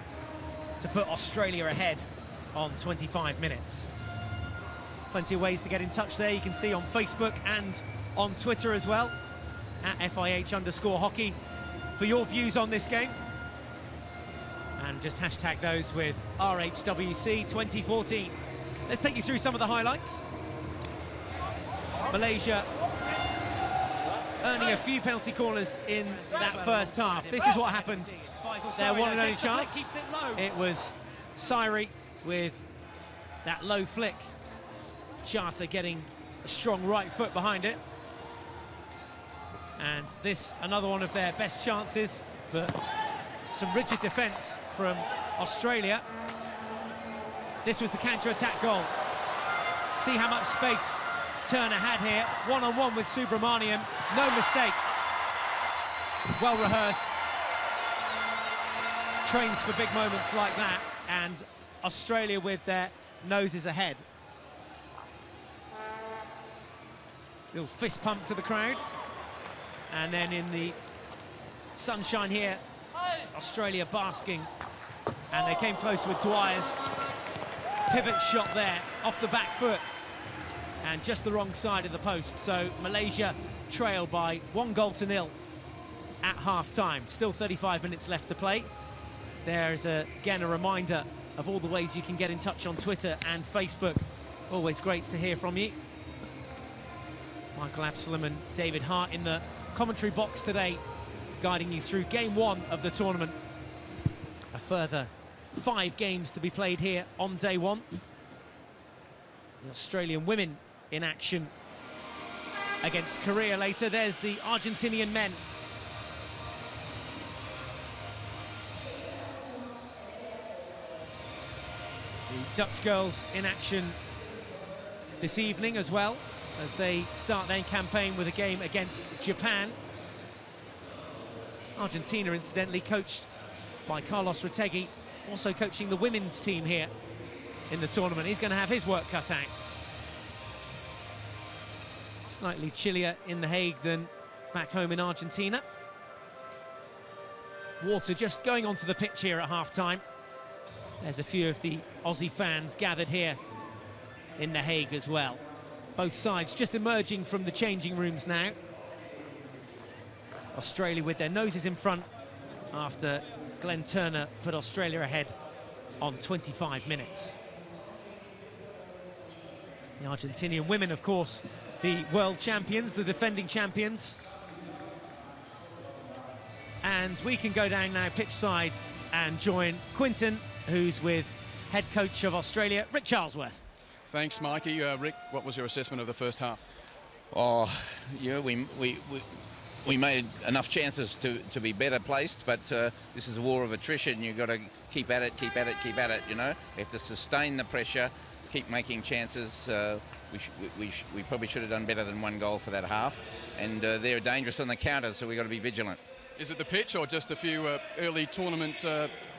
S1: to put Australia ahead on 25 minutes. Plenty of ways to get in touch there. You can see on Facebook and on Twitter as well, at @FIH_hockey, for your views on this game. And just hashtag those with RHWC 2014. Let's take you through some of the highlights. Malaysia earning a few penalty corners in that first half. This is what happened. Their one and only chance. It was Syrie with that low flick. Charter getting a strong right foot behind it. And this, another one of their best chances, but some rigid defence from Australia. This was the counter-attack goal. See how much space Turner had here. One-on-one with Subramaniam. No mistake. Well rehearsed. Trains for big moments like that. And Australia with their noses ahead. Little fist pump to the crowd. And then in the sunshine here, Australia basking. And they came close with Dwyer's pivot shot there, off the back foot. And just the wrong side of the post. So Malaysia trail by 1-0 at half-time. Still 35 minutes left to play. There's, again, a reminder of all the ways you can get in touch on Twitter and Facebook. Always great to hear from you. Michael Absalom and David Hart in the commentary box today, guiding you through game one of the tournament. A further 5 games to be played here on day one. The Australian women in action against Korea later. There's the Argentinian men. The Dutch girls in action this evening as well, as they start their campaign with a game against Japan. Argentina, incidentally, coached by Carlos Retegui, also coaching the women's team here in the tournament. He's going to have his work cut out. Slightly chillier in The Hague than back home in Argentina. Water just going onto the pitch here at half-time. There's a few of the Aussie fans gathered here in The Hague as well. Both sides just emerging from the changing rooms now. Australia with their noses in front after Glenn Turner put Australia ahead on 25 minutes. The Argentinian women, of course, the world champions, the defending champions. And we can go down now pitch side and join Quinton, who's with head coach of Australia, Rick Charlesworth.
S5: Thanks, Mikey. Rick, what was your assessment of the first half? Oh, yeah, we made enough chances to be better placed, but this is a war of attrition. You've got to keep at it, keep at it, keep at it, you know. We have to sustain the pressure, keep making chances. We probably should have done better than one goal for that half, and they're dangerous on the counter, so we've got to be vigilant.
S6: Is it the pitch or just a few early tournament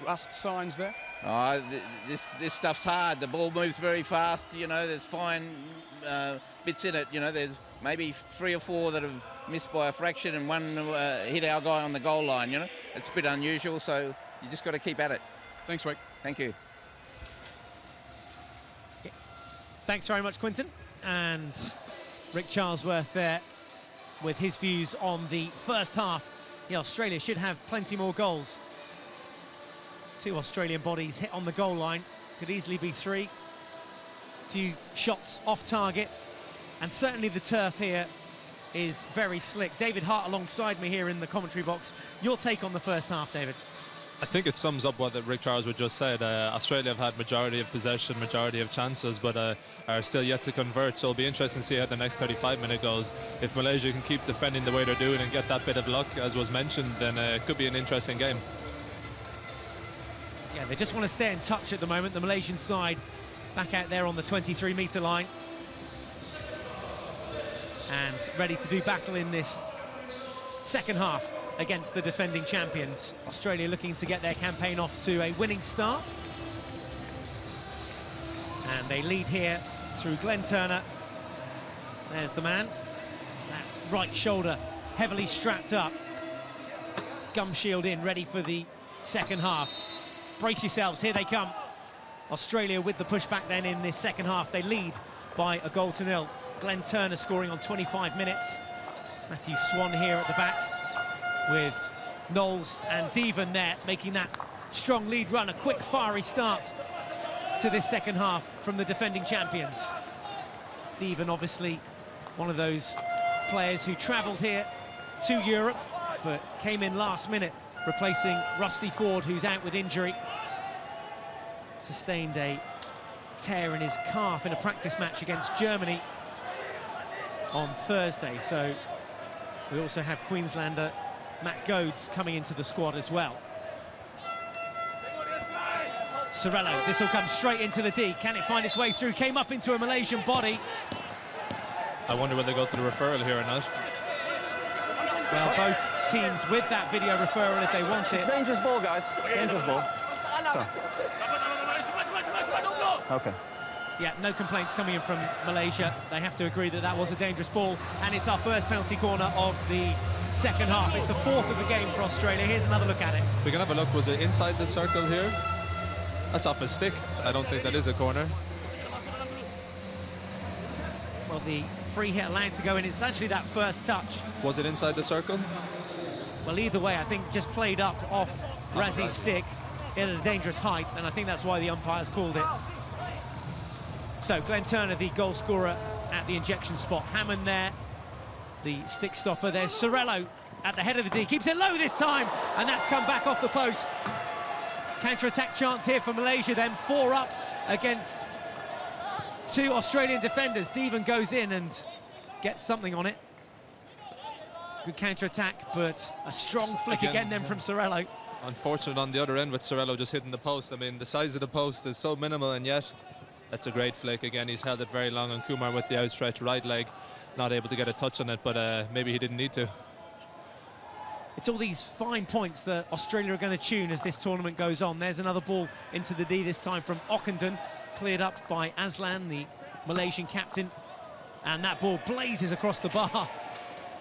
S6: rust signs there?
S5: Oh, this stuff's hard. The ball moves very fast, you know, there's fine bits in it, you know, there's maybe 3 or 4 that have missed by a fraction and one hit our guy on the goal line, you know. It's a bit unusual, so you just got to keep at it.
S6: Thanks, Rick.
S5: Thank you.
S1: Thanks very much, Quinton. And Rick Charlesworth there with his views on the first half. Yeah, Australia should have plenty more goals. 2 Australian bodies hit on the goal line. Could easily be 3. A few shots off target. And certainly the turf here is very slick. David Hart alongside me here in the commentary box. Your take on the first half, David?
S4: I think it sums up what Rick Charlesworth just said. Australia have had majority of possession, majority of chances, but are still yet to convert. So it'll be interesting to see how the next 35-minute goes. If Malaysia can keep defending the way they're doing and get that bit of luck, as was mentioned, then it could be an interesting game.
S1: Yeah, they just want to stay in touch at the moment. The Malaysian side back out there on the 23-metre line. And ready to do battle in this second half against the defending champions. Australia looking to get their campaign off to a winning start. And they lead here through Glenn Turner. There's the man. That right shoulder heavily strapped up. Gum shield in, ready for the second half. Brace yourselves, here they come. Australia with the pushback then in this second half. They lead by a goal to 0. Glenn Turner scoring on 25 minutes. Matthew Swan here at the back with Knowles and Deven there, making that strong lead run. A quick, fiery start to this second half from the defending champions. Deven, obviously, one of those players who travelled here to Europe, but came in last minute, replacing Rusty Ford, who's out with injury. Sustained a tear in his calf in a practice match against Germany on Thursday. So we also have Queenslander Matt Goads coming into the squad as well. Sorello, this will come straight into the D. Can it find its way through? Came up into a Malaysian body.
S4: I wonder whether they go to the referral here or not.
S1: Well, both teams with that video referral if they want it.
S3: It's dangerous ball, guys. Dangerous ball. So. Okay.
S1: Yeah, no complaints coming in from Malaysia. They have to agree that that was a dangerous ball, and it's our first penalty corner of the second half. It's the 4th of the game for Australia. Here's another look at it.
S4: We can have a look. Was it inside the circle here? That's off a stick. I don't think that is a corner.
S1: Well, the free hit allowed to go in. It's actually that first touch.
S4: Was it inside the circle?
S1: Well, either way, I think just played up off Razi's stick at a dangerous height, and I think that's why the umpires called it. So Glenn Turner, the goal scorer at the injection spot. Hammond there, the stick stopper. There's Sorello at the head of the D. Keeps it low this time, and that's come back off the post. Counter-attack chance here for Malaysia then. 4 up against 2 Australian defenders. Deven goes in and gets something on it. Good counter-attack, but a strong flick again then from Sorello.
S4: Unfortunate on the other end with Sorello just hitting the post. I mean, the size of the post is so minimal, and yet that's a great flick. Again, he's held it very long, and Kumar with the outstretched right leg, not able to get a touch on it, but maybe he didn't need to.
S1: It's all these fine points that Australia are going to tune as this tournament goes on. There's another ball into the D, this time from Ockenden, cleared up by Aslan, the Malaysian captain, and that ball blazes across the bar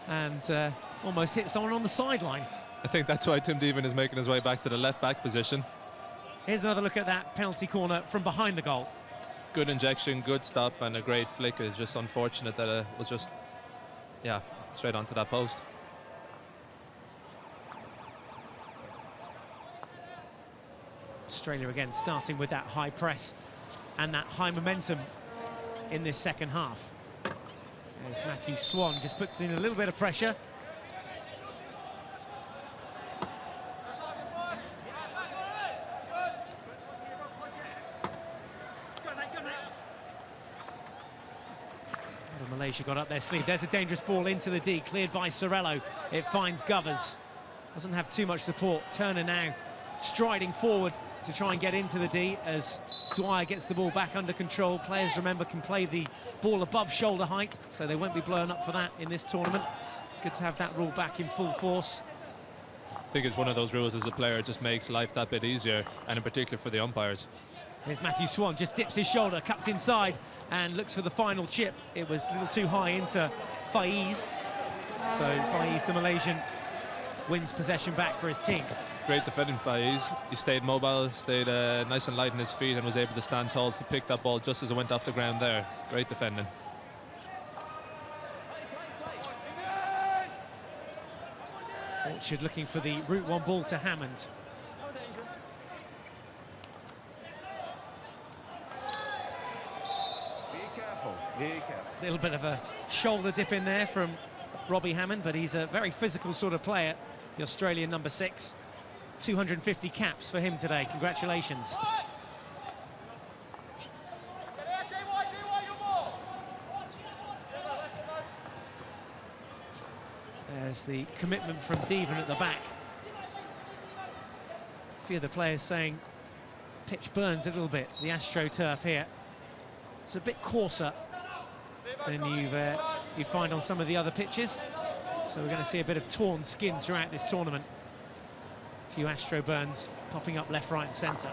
S1: and almost hit someone on the sideline.
S4: I think that's why Tim Deven is making his way back to the left-back position.
S1: Here's another look at that penalty corner from behind the goal.
S4: Good injection, good stop, and a great flick. It's just unfortunate that it was just, yeah, straight onto that post.
S1: Australia again starting with that high press and that high momentum in this second half. There's Matthew Swan, just puts in a little bit of pressure. Malaysia got up their sleeve. There's a dangerous ball into the D, cleared by Sorello. It finds Govers. Doesn't have too much support. Turner now striding forward to try and get into the D as Dwyer gets the ball back under control. Players, remember, can play the ball above shoulder height, so they won't be blown up for that in this tournament. Good to have that rule back in full force.
S4: I think it's one of those rules as a player, it just makes life that bit easier, and in particular for the umpires.
S1: Here's Matthew Swan, just dips his shoulder, cuts inside and looks for the final chip. It was a little too high into Faiz. So Faiz, the Malaysian, wins possession back for his team.
S4: Great defending, Faiz. He stayed mobile, stayed nice and light on his feet, and was able to stand tall to pick that ball just as it went off the ground there. Great defending.
S1: Orchard looking for the route one ball to Hammond.
S3: Be careful.
S1: A little bit of a shoulder dip in there from Robbie Hammond, but he's a very physical sort of player, the Australian number 6. 250 caps for him today. Congratulations. There's the commitment from Devon at the back. A few of the players saying pitch burns a little bit, the AstroTurf here. It's a bit coarser than you find on some of the other pitches. So we're going to see a bit of torn skin throughout this tournament. A few Astro burns popping up left, right and centre.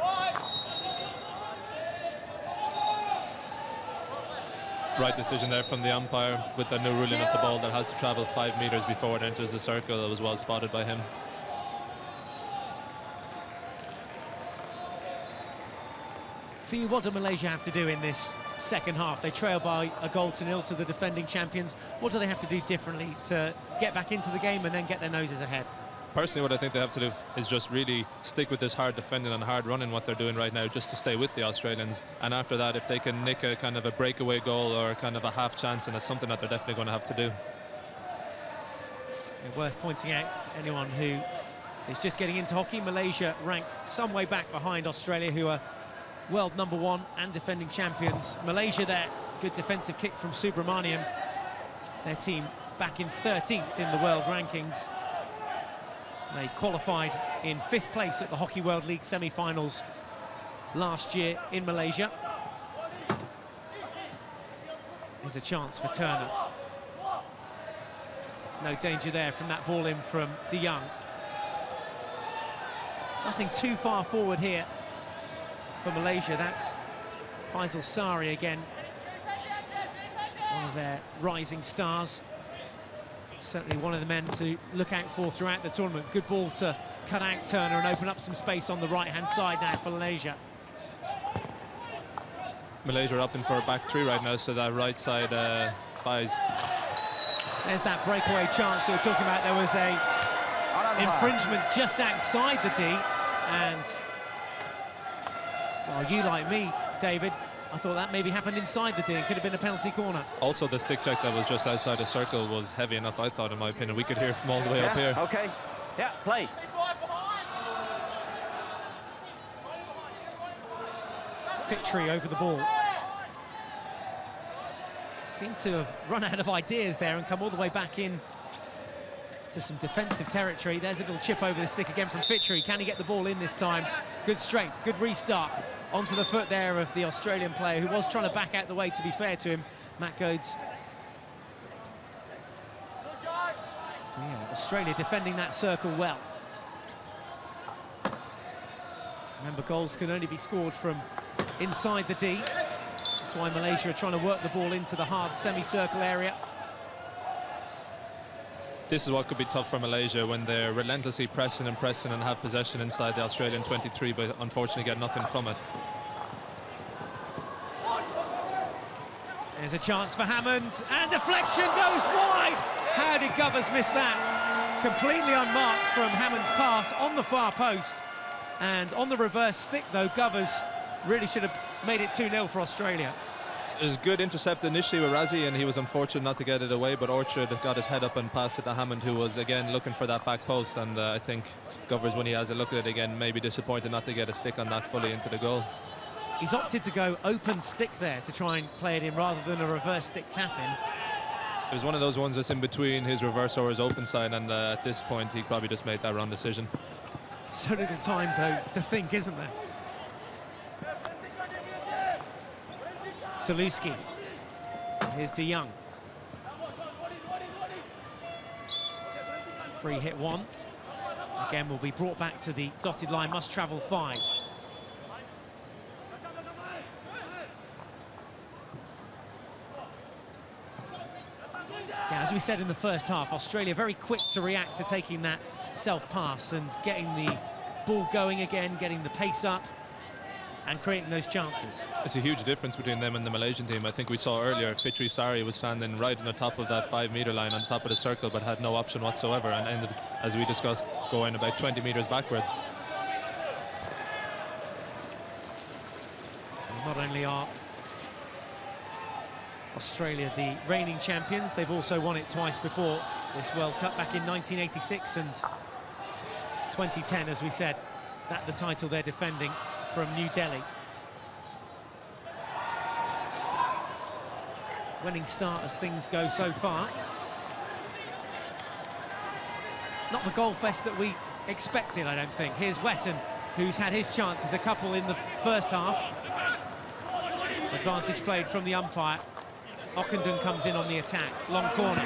S4: Right decision there from the umpire with the new ruling of the ball that has to travel 5 metres before it enters the circle. It was well spotted by him.
S1: For you, what do Malaysia have to do in this second half? They trail by a 1-0 to the defending champions. What do they have to do differently to get back into the game and then get their noses ahead?
S4: Personally, what I think they have to do is just really stick with this hard defending and hard running, what they're doing right now, just to stay with the Australians. And after that, if they can nick a kind of a breakaway goal or kind of a half chance, and it's something that they're definitely going to have to do.
S1: And worth pointing out, anyone who is just getting into hockey, Malaysia ranked some way back behind Australia, who are world number 1 and defending champions. Malaysia there, good defensive kick from Subramaniam. Their team back in 13th in the world rankings. They qualified in 5th place at the Hockey World League semi-finals last year in Malaysia. There's a chance for Turner. No danger there from that ball in from De Jong. Nothing too far forward here for Malaysia. That's Faisal Sari again, one of their rising stars. Certainly one of the men to look out for throughout the tournament. Good ball to cut out Turner and open up some space on the right-hand side now for Malaysia.
S4: Malaysia are opting for a back 3 right now, so that right side Faiz.
S1: There's that breakaway chance we were talking about. There was a infringement just outside the D, and well, you like me, David, I thought that maybe happened inside the D. It could have been a penalty corner.
S4: Also, the stick check that was just outside the circle was heavy enough, I thought, in my opinion. We could hear from all the way up here.
S3: Okay. Yeah, play.
S1: Fitchery over the ball. Seemed to have run out of ideas there and come all the way back in to some defensive territory. There's a little chip over the stick again from Fitchery. Can he get the ball in this time? Good strength, good restart. Onto the foot there of the Australian player, who was trying to back out the way, to be fair to him, Matt Goads. Yeah, Australia defending that circle well. Remember, goals can only be scored from inside the D. That's why Malaysia are trying to work the ball into the hard semicircle area.
S4: This is what could be tough for Malaysia, when they're relentlessly pressing and pressing and have possession inside the Australian 23, but unfortunately get nothing from it.
S1: There's a chance for Hammond, and deflection goes wide. How did Govers miss that? Completely unmarked from Hammond's pass on the far post. And on the reverse stick, though, Govers really should have made it 2-0 for Australia.
S4: It was a good intercept initially with Razzie, and he was unfortunate not to get it away, but Orchard got his head up and passed it to Hammond, who was again looking for that back post, and I think Govers, when he has a look at it again, may be disappointed not to get a stick on that fully into the goal.
S1: He's opted to go open stick there to try and play it in rather than a reverse stick tap in.
S4: It was one of those ones that's in between his reverse or his open side, and at this point he probably just made that wrong decision.
S1: So little time, though, to think, isn't there? Zaluski. Here's De Jong. Free hit one. Again, will be brought back to the dotted line, must travel 5. Yeah, as we said in the first half, Australia very quick to react to taking that self-pass and getting the ball going again, getting the pace up and creating those chances.
S4: It's a huge difference between them and the Malaysian team. I think we saw earlier Fitri Sari was standing right on the top of that 5-metre line on top of the circle, but had no option whatsoever and ended, as we discussed, going about 20 metres backwards.
S1: And not only are Australia the reigning champions, they've also won it twice before this World Cup, back in 1986 and 2010, as we said. That's the title they're defending from New Delhi. Winning start as things go so far. Not the goal fest that we expected, I don't think. Here's Wetton, who's had his chances, a couple in the first half. Advantage played from the umpire. Ockenden comes in on the attack, long corner.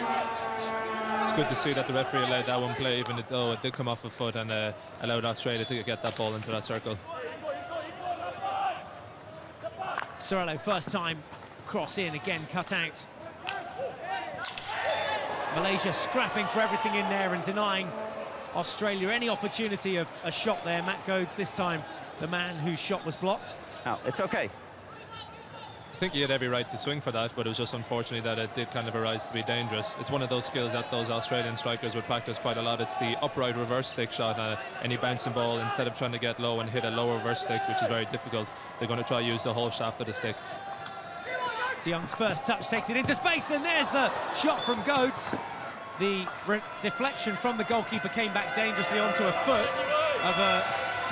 S4: It's good to see that the referee allowed that one play, even though it did come off a foot, and allowed Australia to get that ball into that circle.
S1: Sorello, first time cross in, again cut out. Malaysia scrapping for everything in there and denying Australia any opportunity of a shot there. Matt Goads, this time the man whose shot was blocked.
S3: Now, it's okay.
S4: I think he had every right to swing for that, but it was just unfortunate that it did kind of arise to be dangerous. It's one of those skills that those Australian strikers would practice quite a lot. It's the upright reverse stick shot. Any bouncing ball, instead of trying to get low and hit a low reverse stick, which is very difficult, they're going to try to use the whole shaft of the stick.
S1: De Jong's first touch takes it into space, and there's the shot from Goads. The deflection from the goalkeeper came back dangerously onto a foot of a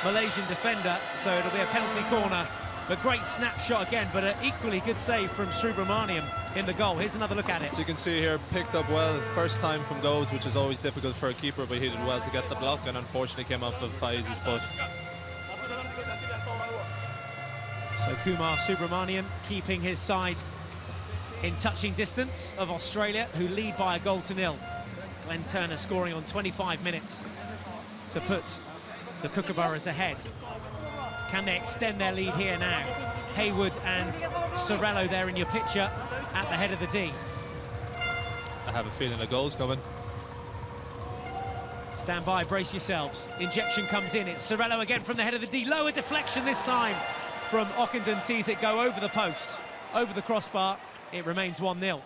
S1: Malaysian defender, so it'll be a penalty corner. A great snapshot again, but an equally good save from Subramaniam in the goal. Here's another look at it.
S4: So you can see here, picked up well, first time from Goads, which is always difficult for a keeper, but he did well to get the block, and unfortunately came off of Faiz's foot.
S1: So Kumar Subramaniam keeping his side in touching distance of Australia, who lead by a 1-0. Glenn Turner scoring on 25 minutes to put the Kookaburras ahead. Can they extend their lead here now? Hayward and Sorello there in your picture at the head of the D.
S4: I have a feeling a goal's coming.
S1: Stand by, brace yourselves. Injection comes in, it's Sorello again from the head of the D. Lower deflection this time from Ockenden, sees it go over the post, over the crossbar. It remains 1-0.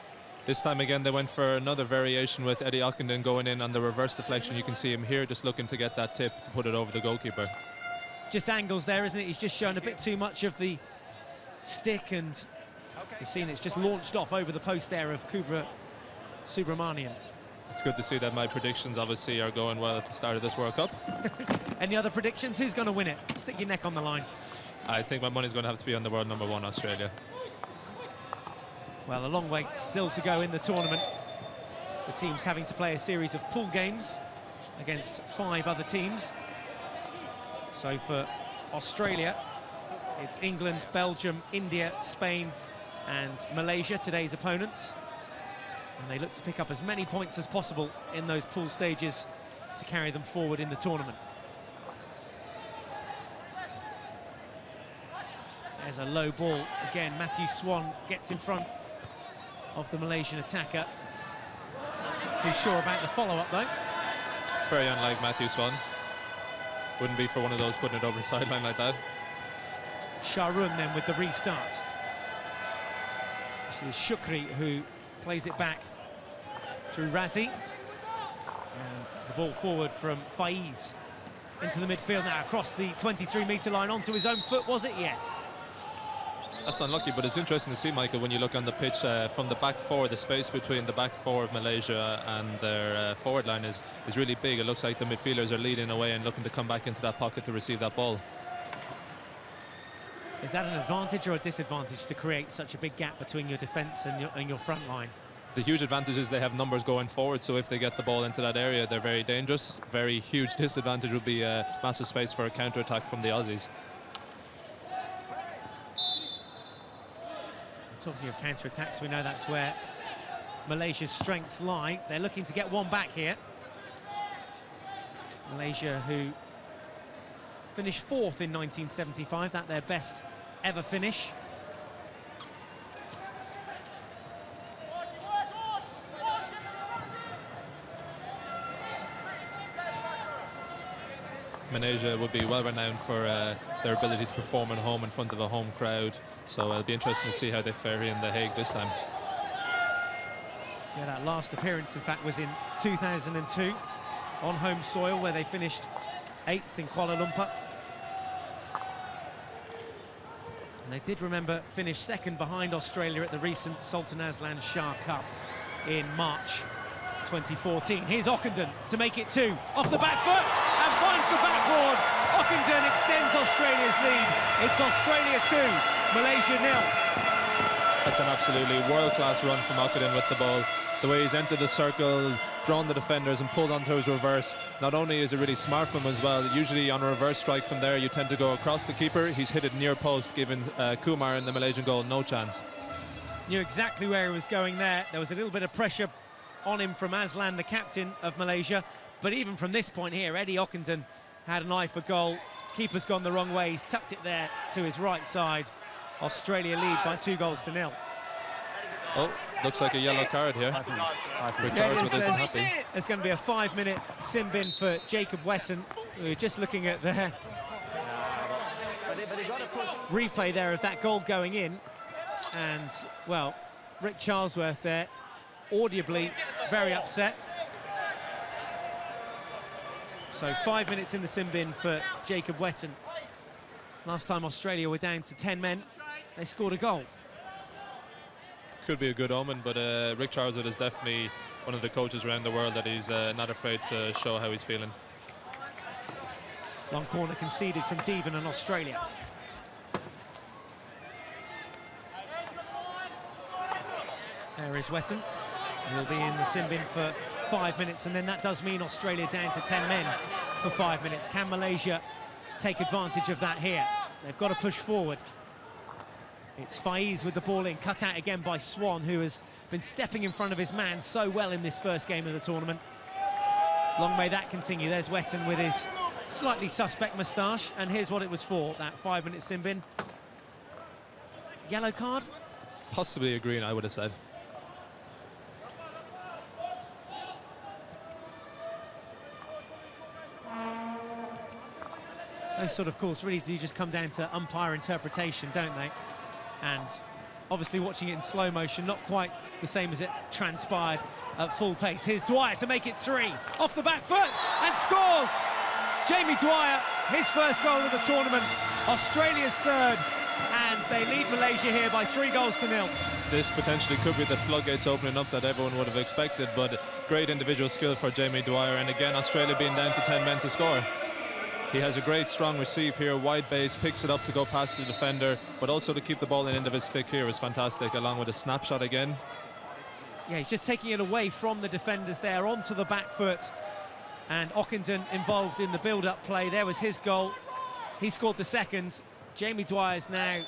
S4: This time again they went for another variation with Eddie Ockenden going in on the reverse deflection. You can see him here just looking to get that tip to put it over the goalkeeper.
S1: Just angles there, isn't it? He's just shown a bit too much of the stick, and you've seen it's just launched off over the post there of Subramaniam.
S4: It's good to see that my predictions obviously are going well at the start of this World Cup.
S1: Any other predictions? Who's going to win it? Stick your neck on the line.
S4: I think my money's going to have to be on the world #1, Australia.
S1: Well, a long way still to go in the tournament. The teams having to play a series of pool games against 5 other teams. So for Australia, it's England, Belgium, India, Spain and Malaysia, today's opponents. And they look to pick up as many points as possible in those pool stages to carry them forward in the tournament. There's a low ball. Again, Matthew Swan gets in front of the Malaysian attacker. Not too sure about the follow-up, though.
S4: It's very unlike Matthew Swan. Wouldn't be for one of those putting it over the sideline like that.
S1: Shahrun then with the restart. This is Shukri who plays it back through Razi. And the ball forward from Faiz into the midfield now, across the 23-metre line onto his own foot, was it? Yes.
S4: That's unlucky, but it's interesting to see, Michael, when you look on the pitch from the back four, the space between the back four of Malaysia and their forward line is really big. It looks like the midfielders are leading away and looking to come back into that pocket to receive that ball.
S1: Is that an advantage or a disadvantage to create such a big gap between your defence and your front line?
S4: The huge advantage is they have numbers going forward, so if they get the ball into that area, they're very dangerous. Very huge disadvantage would be massive space for a counter-attack from the Aussies.
S1: Talking of counter-attacks, we know that's where Malaysia's strengths lie. They're looking to get one back here. Malaysia, who finished 4th in 1975, that's their best ever finish.
S4: Malaysia would be well renowned for their ability to perform at home in front of a home crowd, so it'll be interesting to see how they fare in The Hague this time.
S1: Yeah, that last appearance, in fact, was in 2002 on home soil, where they finished 8th in Kuala Lumpur. And they did, remember, finish 2nd behind Australia at the recent Sultan Azlan Shah Cup in March 2014. Here's Ockenden to make it 2. Off the back foot and finds the backboard. Ockenden extends Australia's lead. It's Australia 2, Malaysia 0.
S4: That's an absolutely world-class run from Ockenden with the ball. The way he's entered the circle, drawn the defenders and pulled onto his reverse. Not only is it really smart from him as well, usually on a reverse strike from there you tend to go across the keeper. He's hit it near post, giving Kumar in the Malaysian goal no chance.
S1: Knew exactly where he was going there. There was a little bit of pressure on him from Azlan, the captain of Malaysia. But even from this point here, Eddie Ockenden had an eye for goal. Keeper's gone the wrong way. He's tucked it there to his right side. Australia lead by 2-0.
S4: Oh, looks like a yellow card here. Rick Charlesworth isn't happy.
S1: There's going to be a 5-minute sin bin for Jacob Wetton. We're just looking at the replay there of that goal going in. And, well, Rick Charlesworth there, audibly very upset. So 5 minutes in the sin bin for Jacob Wetton. Last time Australia were down to 10 men, they scored a goal.
S4: Could be a good omen, but Rick Charlesworth is definitely one of the coaches around the world that he's not afraid to show how he's feeling.
S1: Long corner conceded from Devon and Australia. There is Wetton. He'll be in the sin bin for 5 minutes, and then that does mean Australia down to 10 men for 5 minutes. Can Malaysia take advantage of that here? They've got to push forward. It's Faiz with the ball in, cut out again by Swan, who has been stepping in front of his man so well in this first game of the tournament. Long may that continue. There's Wetton with his slightly suspect moustache, and here's what it was for, that 5 minute sin bin. Yellow card?
S4: Possibly a green, I would have said.
S1: Those sort of calls really do just come down to umpire interpretation, don't they? And obviously watching it in slow motion, not quite the same as it transpired at full pace. Here's Dwyer to make it 3, off the back foot, and scores! Jamie Dwyer, his first goal of the tournament, Australia's 3rd, and they lead Malaysia here by 3-0.
S4: This potentially could be the floodgates opening up that everyone would have expected, but great individual skill for Jamie Dwyer, and again Australia being down to 10 men to score. He has a great strong receive here, wide base, picks it up to go past the defender, but also to keep the ball in the end of his stick here is fantastic, along with a snapshot again.
S1: Yeah, he's just taking it away from the defenders there, onto the back foot. And Ockenden involved in the build-up play. There was his goal. He scored the 2nd. Jamie Dwyer's now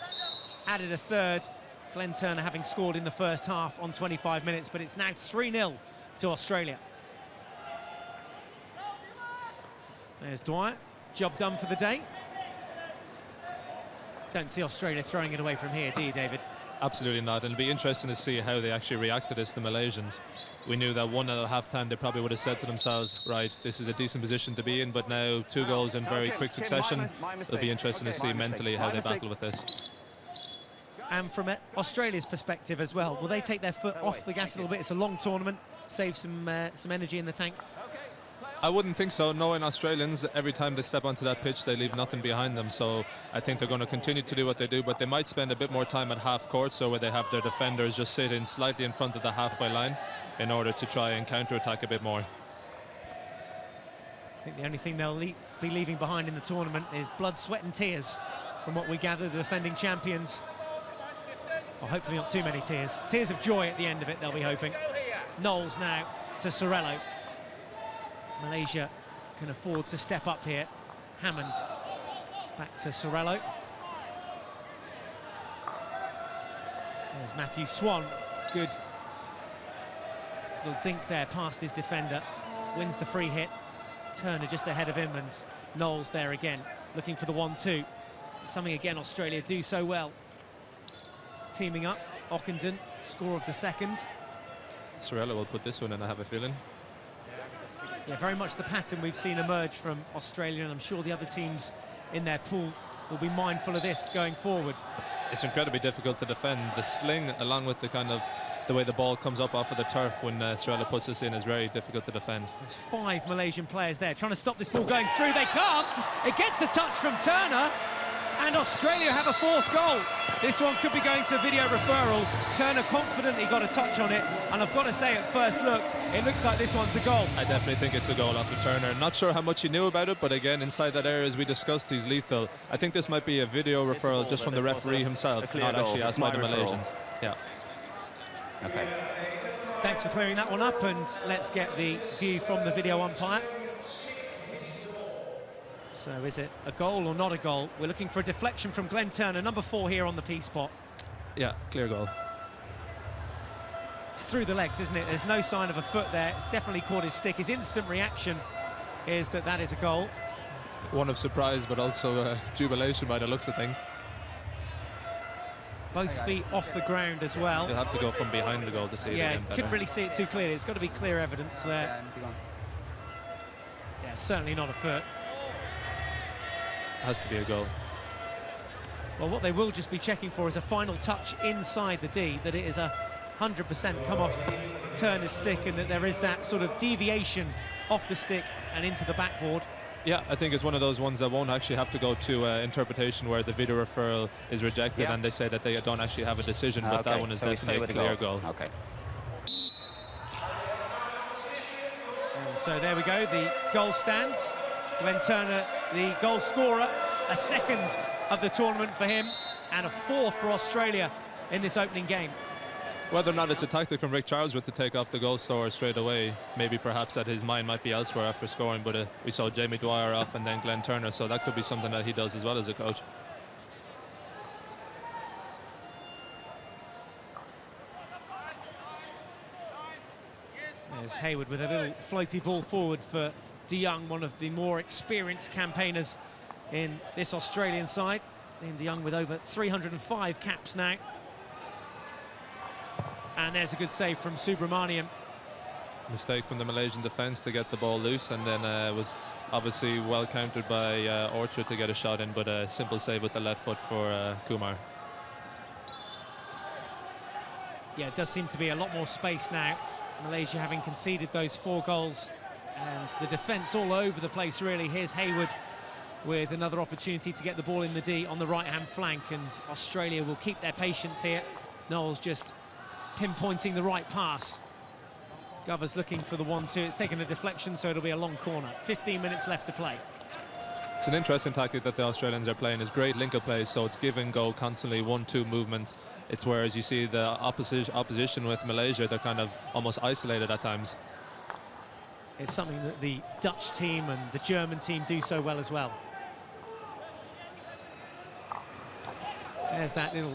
S1: added a 3rd. Glenn Turner having scored in the first half on 25 minutes, but it's now 3-0 to Australia. There's Dwyer. Job done for the day. Don't see Australia throwing it away from here, do you, David?
S4: Absolutely not, and it'll be interesting to see how they actually react to this, the Malaysians. We knew that 1-0 at half-time, they probably would have said to themselves, right, this is a decent position to be in, but now 2 goals in very quick succession. It'll be interesting to see mentally how they battle with this.
S1: And from Australia's perspective as well, will they take their foot off the gas a little bit? It's a long tournament, save some energy in the tank.
S4: I wouldn't think so. Knowing Australians, every time they step onto that pitch, they leave nothing behind them. So I think they're going to continue to do what they do, but they might spend a bit more time at half court, so where they have their defenders just sitting slightly in front of the halfway line in order to try and counter-attack a bit more.
S1: I think the only thing they'll be leaving behind in the tournament is blood, sweat and tears, from what we gather, the defending champions Well, hopefully not too many tears. Tears of joy at the end of it, they'll be hoping. Knowles now to Sorello. Malaysia can afford to step up here. Hammond back to Sorello. There's Matthew Swan. Good little dink there past his defender. Wins the free hit. Turner just ahead of him, and Knowles there again, looking for the 1-2. Something again Australia do so well. Teaming up, Ockenden, score of the second.
S4: Sorello will put this one in, I have a feeling.
S1: Yeah, very much the pattern we've seen emerge from Australia, and I'm sure the other teams in their pool will be mindful of this going forward.
S4: It's incredibly difficult to defend. The sling, along with the kind of the way the ball comes up off of the turf when Sorello puts this in, is very difficult to defend.
S1: There's 5 Malaysian players there trying to stop this ball going through. They can't. It gets a touch from Turner, and Australia have a 4th goal. This one could be going to video referral. Turner confidently got a touch on it, and I've got to say, at first look, it looks like this one's a goal.
S4: I definitely think it's a goal off of Turner. Not sure how much he knew about it, but again, inside that area, as we discussed, he's lethal. I think this might be a video referral just from the referee himself, not actually asked by the Malaysians. Yeah.
S3: Okay.
S1: Thanks for clearing that one up, and let's get the view from the video umpire. So is it a goal or not a goal? We're looking for a deflection from Glenn Turner, number 4 here on the P spot.
S4: Yeah, clear goal.
S1: It's through the legs, isn't it? There's no sign of a foot there. It's definitely caught his stick. His instant reaction is that that is a goal.
S4: One of surprise, but also jubilation by the looks of things.
S1: Both feet off the ground as well.
S4: You'll have to go from behind the goal to see it again better.
S1: Couldn't really see it too clearly. It's got to be clear evidence there. Yeah, certainly not a foot.
S4: Has to be a goal.
S1: Well, what they will just be checking for is a final touch inside the D, that it is 100% come off Turner's stick, and that there is that sort of deviation off the stick and into the backboard.
S4: Yeah, I think it's one of those ones that won't actually have to go to interpretation, where the video referral is rejected and they say that they don't actually have a decision, but that one is definitely a clear goal.
S3: Okay.
S1: And so there we go, the goal stands. Glenn Turner, the goal scorer, a 2nd of the tournament for him, and a 4th for Australia in this opening game.
S4: Whether or not it's a tactic from Rick Charlesworth to take off the goal scorer straight away, maybe perhaps that his mind might be elsewhere after scoring, but we saw Jamie Dwyer off and then Glenn Turner, so that could be something that he does as well as a coach.
S1: There's Hayward with a little floaty ball forward for De Jong, one of the more experienced campaigners in this Australian side. Liam De Jong with over 305 caps now. And there's a good save from Subramaniam.
S4: Mistake from the Malaysian defence to get the ball loose, and then was obviously well countered by Orchard to get a shot in, but a simple save with the left foot for Kumar.
S1: Yeah, it does seem to be a lot more space now. Malaysia having conceded those 4 goals, and the defence all over the place, really. Here's Hayward with another opportunity to get the ball in the D on the right-hand flank, and Australia will keep their patience here. Knowles just pinpointing the right pass. Govers looking for the 1-2. It's taken a deflection, so it'll be a long corner. 15 minutes left to play.
S4: It's an interesting tactic that the Australians are playing. Is great link-up play, so it's give and go constantly, 1-2 movements. It's whereas you see the opposition with Malaysia, they're kind of almost isolated at times.
S1: It's something that the Dutch team and the German team do so well as well. There's that little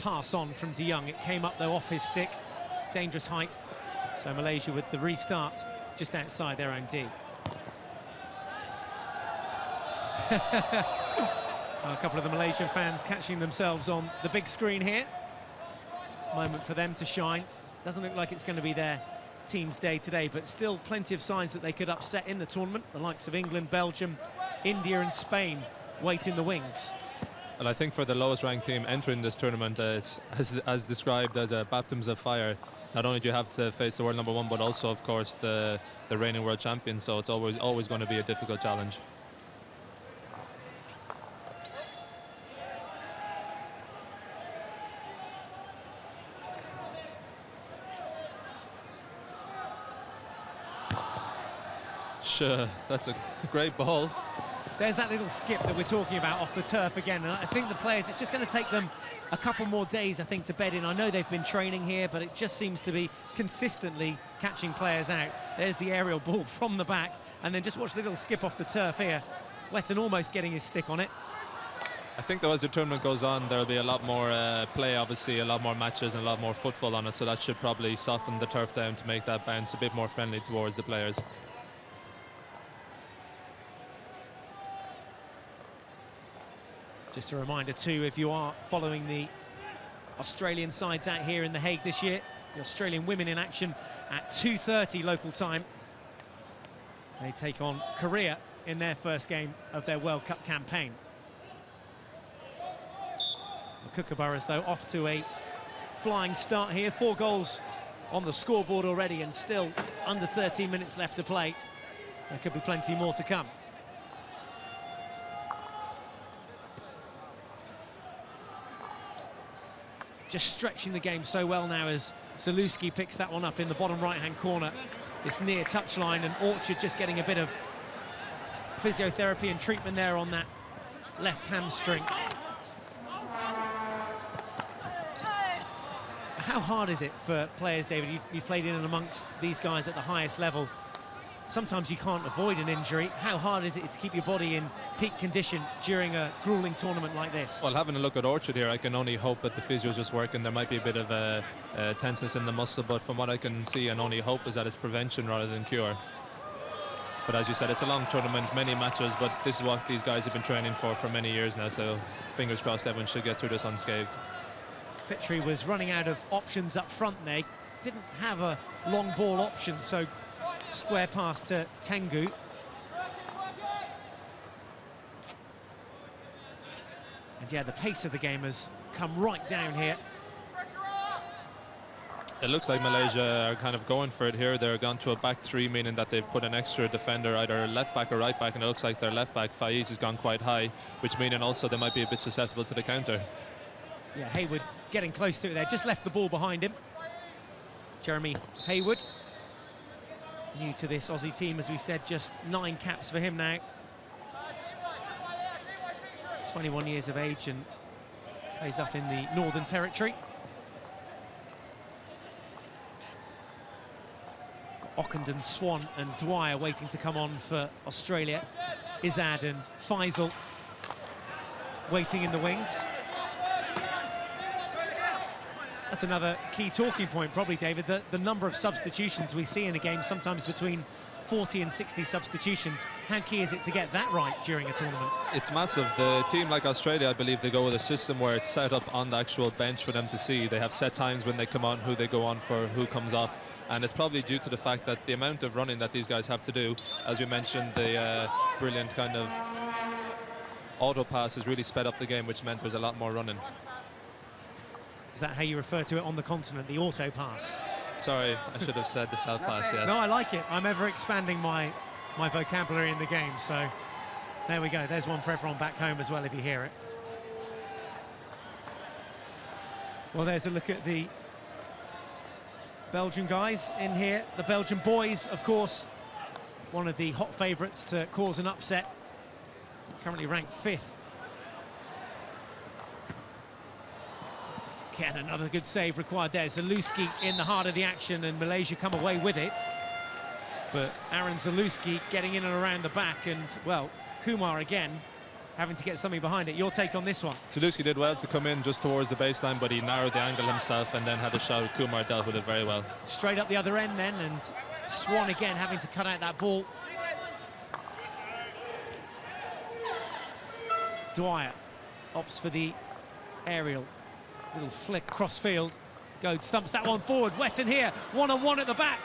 S1: pass on from De Jong. It came up though off his stick. Dangerous height. So Malaysia with the restart just outside their own D. A couple of the Malaysian fans catching themselves on the big screen here. Moment for them to shine. Doesn't look like it's going to be their team's day today, but still plenty of signs that they could upset in the tournament. The likes of England, Belgium, India and Spain wait in the wings.
S4: And I think for the lowest ranked team entering this tournament, it's as described as a baptism of fire. Not only do you have to face the world #1, but also, of course, the reigning world champion. So it's always going to be a difficult challenge. Sure, that's a great ball.
S1: There's that little skip that we're talking about off the turf again, and I think the players, it's just going to take them a couple more days, I think, to bed in. I know they've been training here, but it just seems to be consistently catching players out. There's the aerial ball from the back, and then just watch the little skip off the turf here. Wetton almost getting his stick on it.
S4: I think though as the tournament goes on, there'll be a lot more play, obviously, a lot more matches and a lot more football on it, so that should probably soften the turf down to make that bounce a bit more friendly towards the players.
S1: Just a reminder too, if you are following the Australian sides out here in The Hague this year, the Australian women in action at 2:30 local time. They take on Korea in their first game of their World Cup campaign. The Kookaburras, though, off to a flying start here. 4 goals on the scoreboard already, and still under 13 minutes left to play. There could be plenty more to come. Just stretching the game so well now as Zaluski picks that one up in the bottom right-hand corner. It's near touchline, and Orchard just getting a bit of physiotherapy and treatment there on that left hamstring. How hard is it for players, David? You've played in and amongst these guys at the highest level. Sometimes you can't avoid an injury. How hard is it to keep your body in peak condition during a grueling tournament like this?
S4: Well, having a look at Orchard here, I can only hope that the physio is just working. There might be a bit of tenseness in the muscle, but from what I can see and only hope is that it's prevention rather than cure. But as you said, it's a long tournament, many matches, but this is what these guys have been training for many years now, so fingers crossed everyone should get through this unscathed.
S1: Fitri was running out of options up front there. Didn't have a long ball option, so square pass to Tengu. And yeah, the pace of the game has come right down here.
S4: It looks like Malaysia are kind of going for it here. They're gone to a back 3, meaning that they've put an extra defender, either left back or right back, and it looks like their left back, Faiz, has gone quite high, which meaning also they might be a bit susceptible to the counter.
S1: Yeah, Hayward getting close to it there, just left the ball behind him. Jeremy Hayward, new to this Aussie team, as we said, just 9 caps for him now. 21 years of age and plays up in the Northern Territory. Got Ockenden, Swan and Dwyer waiting to come on for Australia. Izad and Faisal waiting in the wings. That's another key talking point, probably, David, the number of substitutions we see in a game, sometimes between 40 and 60 substitutions. How key is it to get that right during a tournament?
S4: It's massive. The team like Australia, I believe they go with a system where it's set up on the actual bench for them to see. They have set times when they come on, who they go on for, who comes off. And it's probably due to the fact that the amount of running that these guys have to do, as we mentioned, the brilliant kind of auto pass has really sped up the game, which meant there's a lot more running.
S1: Is that how you refer to it on the continent, the auto pass?
S4: Sorry, I should have said the south pass, yes.
S1: No, I like it. I'm ever expanding my vocabulary in the game, so there we go. There's one for everyone back home as well, if you hear it. Well, there's a look at the Belgian guys in here. The Belgian boys, of course, one of the hot favourites to cause an upset. Currently ranked 5th. Again, another good save required there. Zaluski in the heart of the action, and Malaysia come away with it. But Aaron Zaluski getting in and around the back, and, well, Kumar again having to get something behind it. Your take on this one?
S4: Zaluski did well to come in just towards the baseline, but he narrowed the angle himself and then had a shot. Kumar dealt with it very well.
S1: Straight up the other end then, and Swan again having to cut out that ball. Dwyer opts for the aerial. Little flick cross field. Goad stumps that one forward. Wetton here, one-on-one at the back.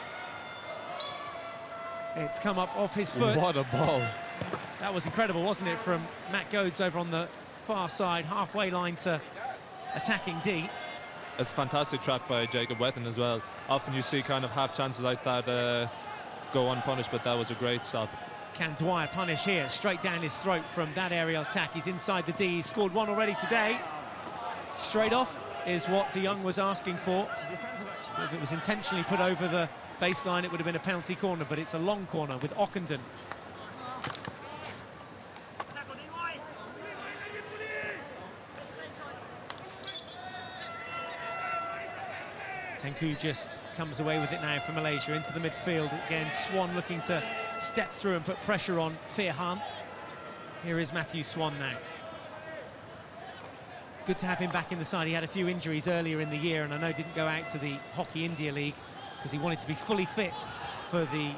S1: It's come up off his foot.
S4: What a ball.
S1: That was incredible, wasn't it, from Matt Goads over on the far side, halfway line to attacking D.
S4: It's a fantastic trap by Jacob Wetton as well. Often you see kind of half chances like that go unpunished, but that was a great stop.
S1: Can Dwyer punish here? Straight down his throat from that aerial attack. He's inside the D. He's scored one already today. Straight off is what De Jong was asking for. If it was intentionally put over the baseline, it would have been a penalty corner, but it's a long corner with Ockenden. Tengku just comes away with it now for Malaysia into the midfield. Again, Swan looking to step through and put pressure on Firhan. Here is Matthew Swan now. Good to have him back in the side. He had a few injuries earlier in the year, and I know didn't go out to the Hockey India League because he wanted to be fully fit for the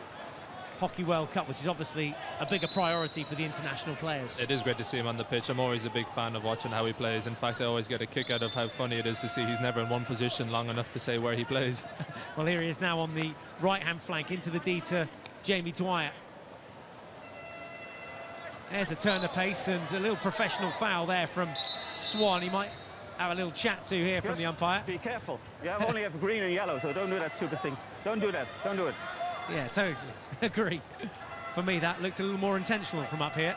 S1: Hockey World Cup, which is obviously a bigger priority for the international players.
S4: It is great to see him on the pitch. I'm always a big fan of watching how he plays. In fact, I always get a kick out of how funny it is to see he's never in one position long enough to say where he plays.
S1: Well, here he is now on the right-hand flank into the D to Jamie Dwyer. There's a turn of pace and a little professional foul there from Swan. He might have a little chat to here from the umpire.
S3: Be careful. You only have green and yellow, so don't do that stupid thing. Don't do that. Don't do it.
S1: Yeah, totally agree. For me, that looked a little more intentional from up here.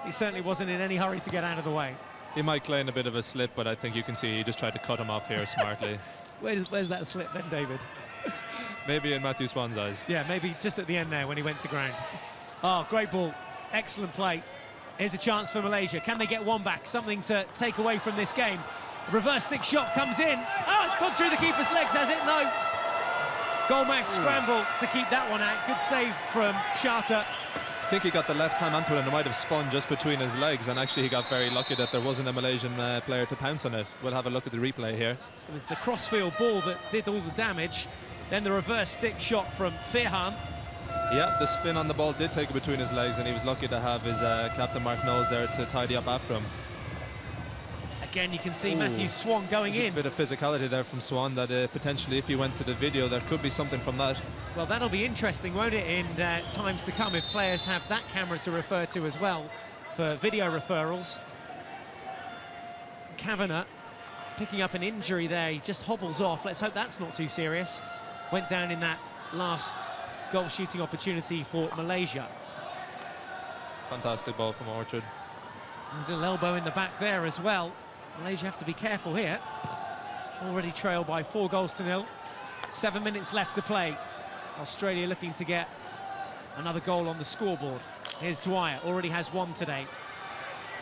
S1: He certainly wasn't in any hurry to get out of the way.
S4: He might claim a bit of a slip, but I think you can see he just tried to cut him off here smartly.
S1: Where's that slip then, David?
S4: Maybe in Matthew Swan's eyes.
S1: Yeah, maybe just at the end there when he went to ground. Oh, great ball. Excellent play. Here's a chance for Malaysia. Can they get one back? Something to take away from this game. A reverse stick shot comes in. Oh, it's gone through the keeper's legs, has it? No. Goldmark scramble to keep that one out. Good save from Charter.
S4: I think he got the left hand onto it and it might have spun just between his legs, and actually he got very lucky that there wasn't a Malaysian player to pounce on it. We'll have a look at the replay here.
S1: It was the crossfield ball that did all the damage. Then the reverse stick shot from Firhan.
S4: Yeah, the spin on the ball did take it between his legs, and he was lucky to have his captain Mark Knowles there to tidy up after him.
S1: Again, you can see Matthew Swan going in.
S4: A bit of physicality there from Swan that potentially, if you went to the video, there could be something from that.
S1: Well, that'll be interesting, won't it, in times to come, if players have that camera to refer to as well for video referrals. Kavanagh picking up an injury there. He just hobbles off. Let's hope that's not too serious. Went down in that last goal shooting opportunity for Malaysia.
S4: Fantastic ball from Orchard.
S1: A little elbow in the back there as well. Malaysia have to be careful here. Already trailed by 4-0. 7 minutes left to play. Australia looking to get another goal on the scoreboard. Here's Dwyer, already has one today.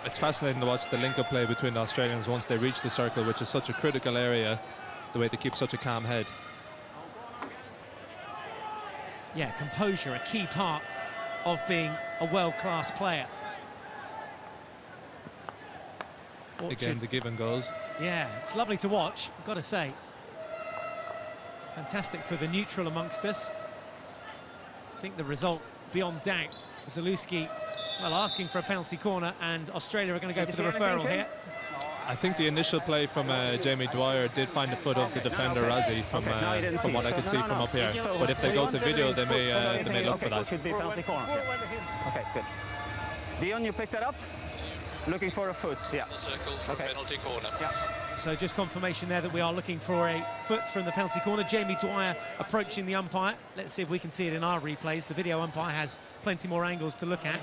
S4: It's fascinating to watch the link-up play between the Australians once they reach the circle, which is such a critical area, the way they keep such a calm head.
S1: Yeah, composure, a key part of being a world-class player. Orchard.
S4: Again, the give and goes.
S1: Yeah, it's lovely to watch, I've got to say. Fantastic for the neutral amongst us. I think the result, beyond doubt, Zalewski, well, asking for a penalty corner, and Australia are going to go for the referral here.
S4: I think the initial play from Jamie Dwyer did find the foot of the defender Razzie from what I could see from up here. But if they go to video, they may look for that.
S3: Should be penalty corner. Okay, good. Dion, you picked that up? Looking for a foot. Yeah.
S7: The circle for penalty corner.
S3: Yeah.
S1: So just confirmation there that we are looking for a foot from the penalty corner. Jamie Dwyer approaching the umpire. Let's see if we can see it in our replays. The video umpire has plenty more angles to look at.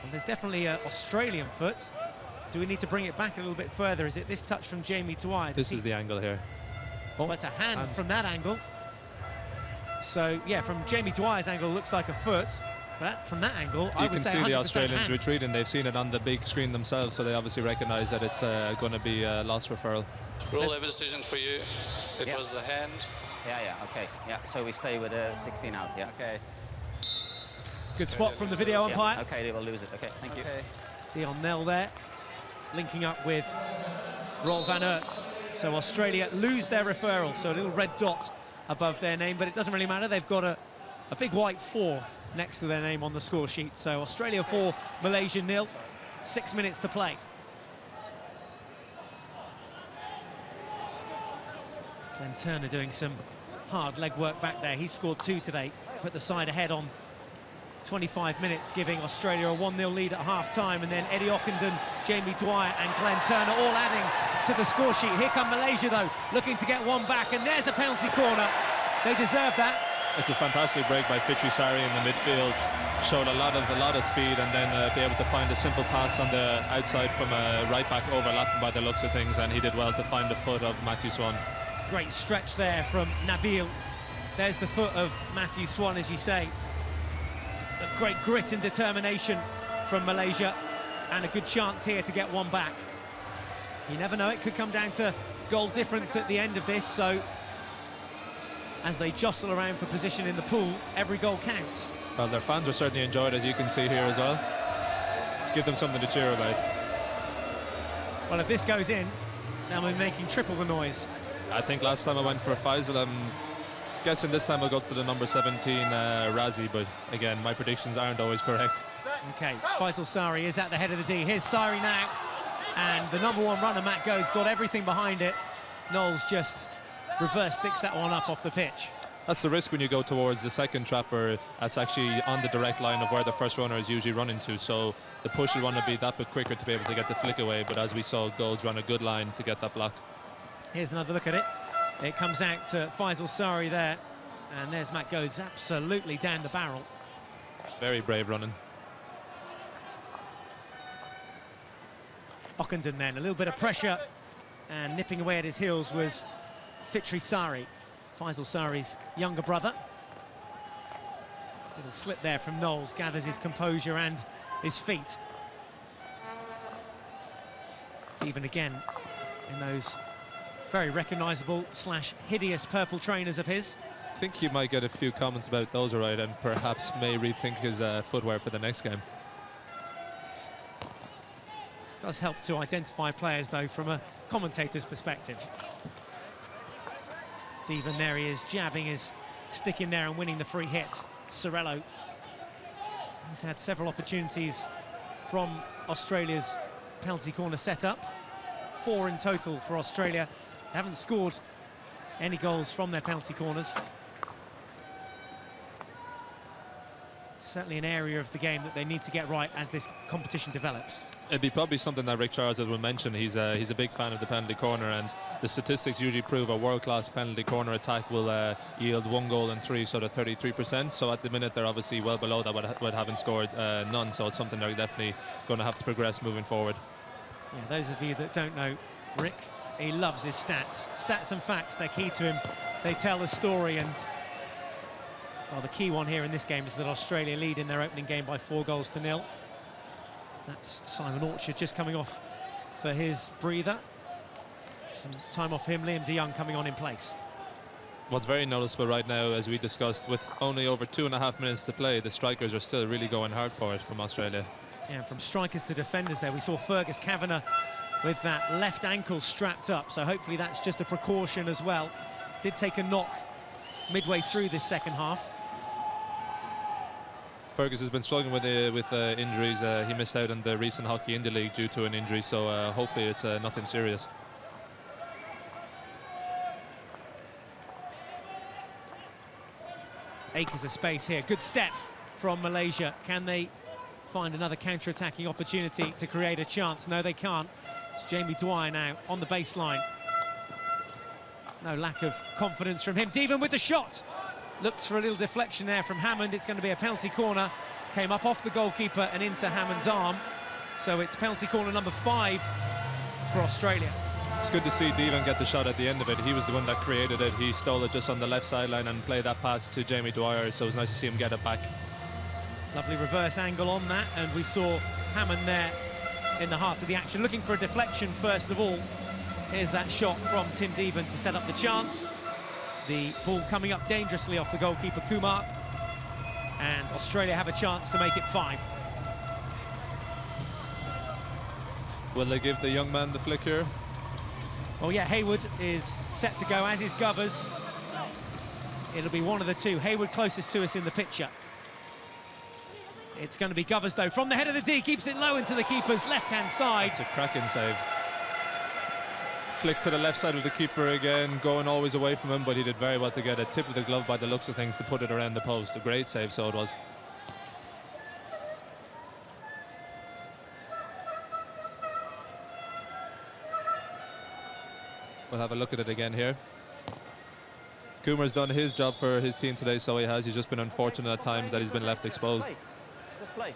S1: Well, there's definitely an Australian foot. Do we need to bring it back a little bit further? Is it this touch from Jamie Dwyer?
S4: This is the angle here.
S1: Oh, it's a hand from that angle. So, yeah, from Jamie Dwyer's angle, looks like a foot. But from that angle, I would say 100%
S4: You can see the Australians
S1: hand.
S4: retreating. They've seen it on the big screen themselves, so they obviously recognise that it's going to be a lost referral.
S7: We'll have a decision for you. It was the hand.
S3: Yeah, okay. Yeah, so we stay with 16 out, yeah. Okay.
S1: Good spot from the video umpire.
S3: Yeah, okay, they will lose it. Okay, thank you.
S1: Dion Nel there, linking up with Roel van Aert. So Australia lose their referral, so a little red dot above their name, but it doesn't really matter. They've got a big white 4 next to their name on the score sheet. So Australia 4, Malaysia 0, 6 minutes to play. Glenn Turner doing some hard leg work back there. He scored 2 today, put the side ahead on 25 minutes, giving Australia a 1-0 lead at half-time, and then Eddie Ockenden, Jamie Dwyer and Glenn Turner all adding to the score sheet. Here come Malaysia, though, looking to get one back, and there's a penalty corner. They deserve that.
S4: It's a fantastic break by Fitri Sari in the midfield. Showed a lot of speed, and then be able to find a simple pass on the outside from a right-back overlapping by the looks of things, and he did well to find the foot of Matthew Swan.
S1: Great stretch there from Nabil. There's the foot of Matthew Swan, as you say. A great grit and determination from Malaysia, and a good chance here to get one back. You never know, it could come down to goal difference at the end of this, so as they jostle around for position in the pool, every goal counts.
S4: Well, their fans are certainly enjoyed, as you can see here as well. Let's give them something to cheer about.
S1: Well, if this goes in, now we're making triple the noise.
S4: I think last time I went for Faisal, I'm guessing this time I'll go to the number 17, Razi, but again, my predictions aren't always correct.
S1: Okay, Faisal Sari is at the head of the D. Here's Sari now, and the number one runner, Matt Goad's got everything behind it. Knowles just reverse sticks that one up off the pitch.
S4: That's the risk when you go towards the second trapper. That's actually on the direct line of where the first runner is usually running to, so the push will want to be that bit quicker to be able to get the flick away, but as we saw, Gold's ran a good line to get that block.
S1: Here's another look at it. It comes out to Faisal Sari there, and there's Matt Goad's absolutely down the barrel.
S4: Very brave running.
S1: Ockenden then, a little bit of pressure, and nipping away at his heels was Fitri Sari, Faisal Sari's younger brother. Little slip there from Knowles, gathers his composure and his feet. Even again in those very recognisable / hideous purple trainers of his.
S4: I think he might get a few comments about those, all right, and perhaps may rethink his footwear for the next game.
S1: Does help to identify players, though, from a commentator's perspective. Steven, there he is, jabbing his stick in there and winning the free hit. Sorello. He's had several opportunities from Australia's penalty corner setup. 4 in total for Australia. They haven't scored any goals from their penalty corners. Certainly an area of the game that they need to get right as this competition develops.
S4: It'd be probably something that Rick Charles will mention. He's a big fan of the penalty corner, and the statistics usually prove a world-class penalty corner attack will yield 1 goal and 3, so at 33%. So at the minute they're obviously well below that, but haven't scored none. So it's something they're definitely going to have to progress moving forward.
S1: Yeah, those of you that don't know Rick, he loves his stats. Stats and facts, they're key to him. They tell a story, and well, the key one here in this game is that Australia lead in their opening game by 4 goals to 0. That's Simon Orchard just coming off for his breather. Some time off him, Liam de Jong coming on in place.
S4: What's very noticeable right now, as we discussed, with only over 2.5 minutes to play, the strikers are still really going hard for it from Australia.
S1: Yeah, from strikers to defenders there. We saw Fergus Kavanagh with that left ankle strapped up, so hopefully that's just a precaution as well. Did take a knock midway through this second half.
S4: Fergus has been struggling with injuries. He missed out on the recent Hockey Indy League due to an injury, so hopefully it's nothing serious.
S1: Acres of space here. Good step from Malaysia. Can they find another counter-attacking opportunity to create a chance? No, they can't. It's Jamie Dwyer now on the baseline. No lack of confidence from him. Deven with the shot. Looks for a little deflection there from Hammond. It's going to be a penalty corner. Came up off the goalkeeper and into Hammond's arm. So it's penalty corner number 5 for Australia.
S4: It's good to see Deven get the shot at the end of it. He was the one that created it. He stole it just on the left sideline and played that pass to Jamie Dwyer, so it was nice to see him get it back.
S1: Lovely reverse angle on that, and we saw Hammond there in the heart of the action, looking for a deflection first of all. Here's that shot from Tim Deven to set up the chance. The ball coming up dangerously off the goalkeeper Kumar, and Australia have a chance to make it 5.
S4: Will they give the young man the flick here?
S1: Well, yeah, Hayward is set to go, as is Govers. It'll be one of the two. Hayward closest to us in the picture. It's going to be Govers, though, from the head of the D, keeps it low into the keeper's left-hand side.
S4: It's a cracking save. Flick to the left side of the keeper again, going always away from him, but he did very well to get a tip of the glove by the looks of things to put it around the post. A great save, so it was. We'll have a look at it again here. Coomer's done his job for his team today, so he has. He's just been unfortunate at times that he's been left exposed.
S3: Just play.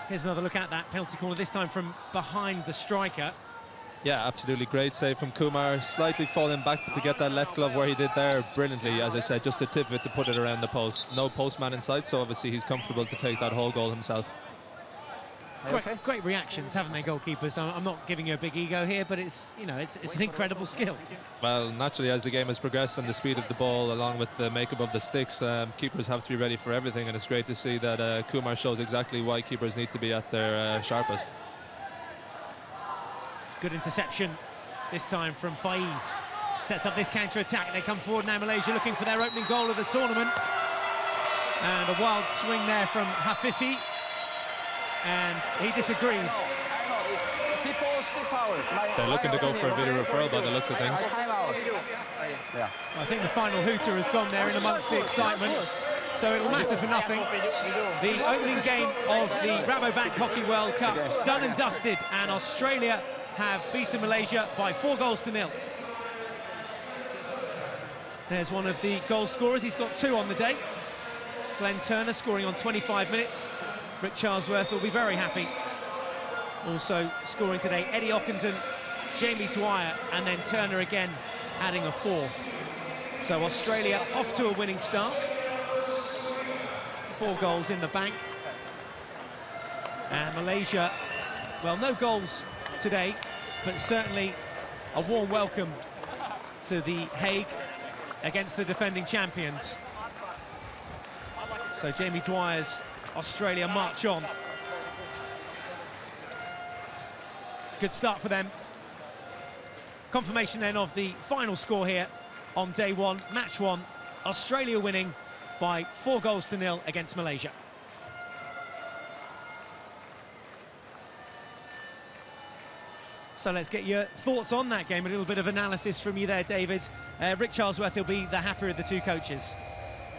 S1: Here's another look at that penalty corner, this time from behind the striker.
S4: Yeah, absolutely great save from Kumar. Slightly falling back to get that left glove where he did there brilliantly. As I said, just a tip of it to put it around the post. No postman in sight, so obviously he's comfortable to take that whole goal himself.
S1: Great reactions, haven't they, goalkeepers? I'm not giving you a big ego here, but it's an incredible skill.
S4: Well, naturally, as the game has progressed and the speed of the ball, along with the makeup of the sticks, keepers have to be ready for everything, and it's great to see that Kumar shows exactly why keepers need to be at their sharpest.
S1: Good interception this time from Faiz. Sets up this counter-attack. They come forward now, Malaysia, looking for their opening goal of the tournament. And a wild swing there from Hafifi. And he disagrees.
S4: They're looking to go for a video referral by the looks of things.
S1: I think the final hooter has gone there in amongst the excitement, so it'll matter for nothing. The opening game of the Rabobank Hockey World Cup done and dusted, and Australia have beaten Malaysia by 4-0. There's one of the goal scorers. He's got 2 on the day. Glenn Turner scoring on 25 minutes. Rick Charlesworth will be very happy. Also scoring today, Eddie Ockenden, Jamie Dwyer, and then Turner again adding a 4th. So Australia off to a winning start. 4 goals in the bank. And Malaysia, well, no goals today, but certainly a warm welcome to the Hague against the defending champions. So Jamie Dwyer's Australia march on. Good start for them. Confirmation then of the final score here on day 1, match 1. Australia winning by 4-0 against Malaysia. So let's get your thoughts on that game. A little bit of analysis from you there, David. Rick Charlesworth will be the happier of the 2 coaches.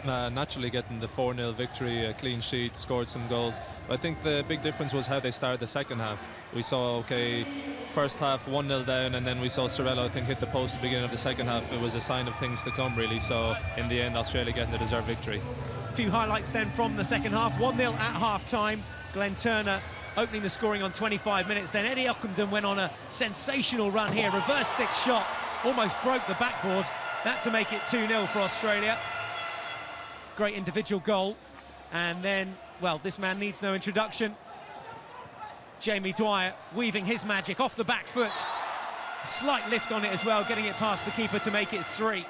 S4: Naturally getting the 4-0 victory, a clean sheet, scored some goals. I think the big difference was how they started the second half. We saw, first half 1-0 down, and then we saw Sorello, I think, hit the post at the beginning of the second half. It was a sign of things to come, really. So in the end, Australia getting the deserved victory.
S1: A few highlights then from the second half. 1-0 at half-time. Glenn Turner opening the scoring on 25 minutes. Then Eddie Ockenden went on a sensational run here. Reverse stick shot, almost broke the backboard. That to make it 2-0 for Australia. Great individual goal. And then, well, this man needs no introduction. Jamie Dwyer weaving his magic off the back foot. A slight lift on it as well, getting it past the keeper to make it 3.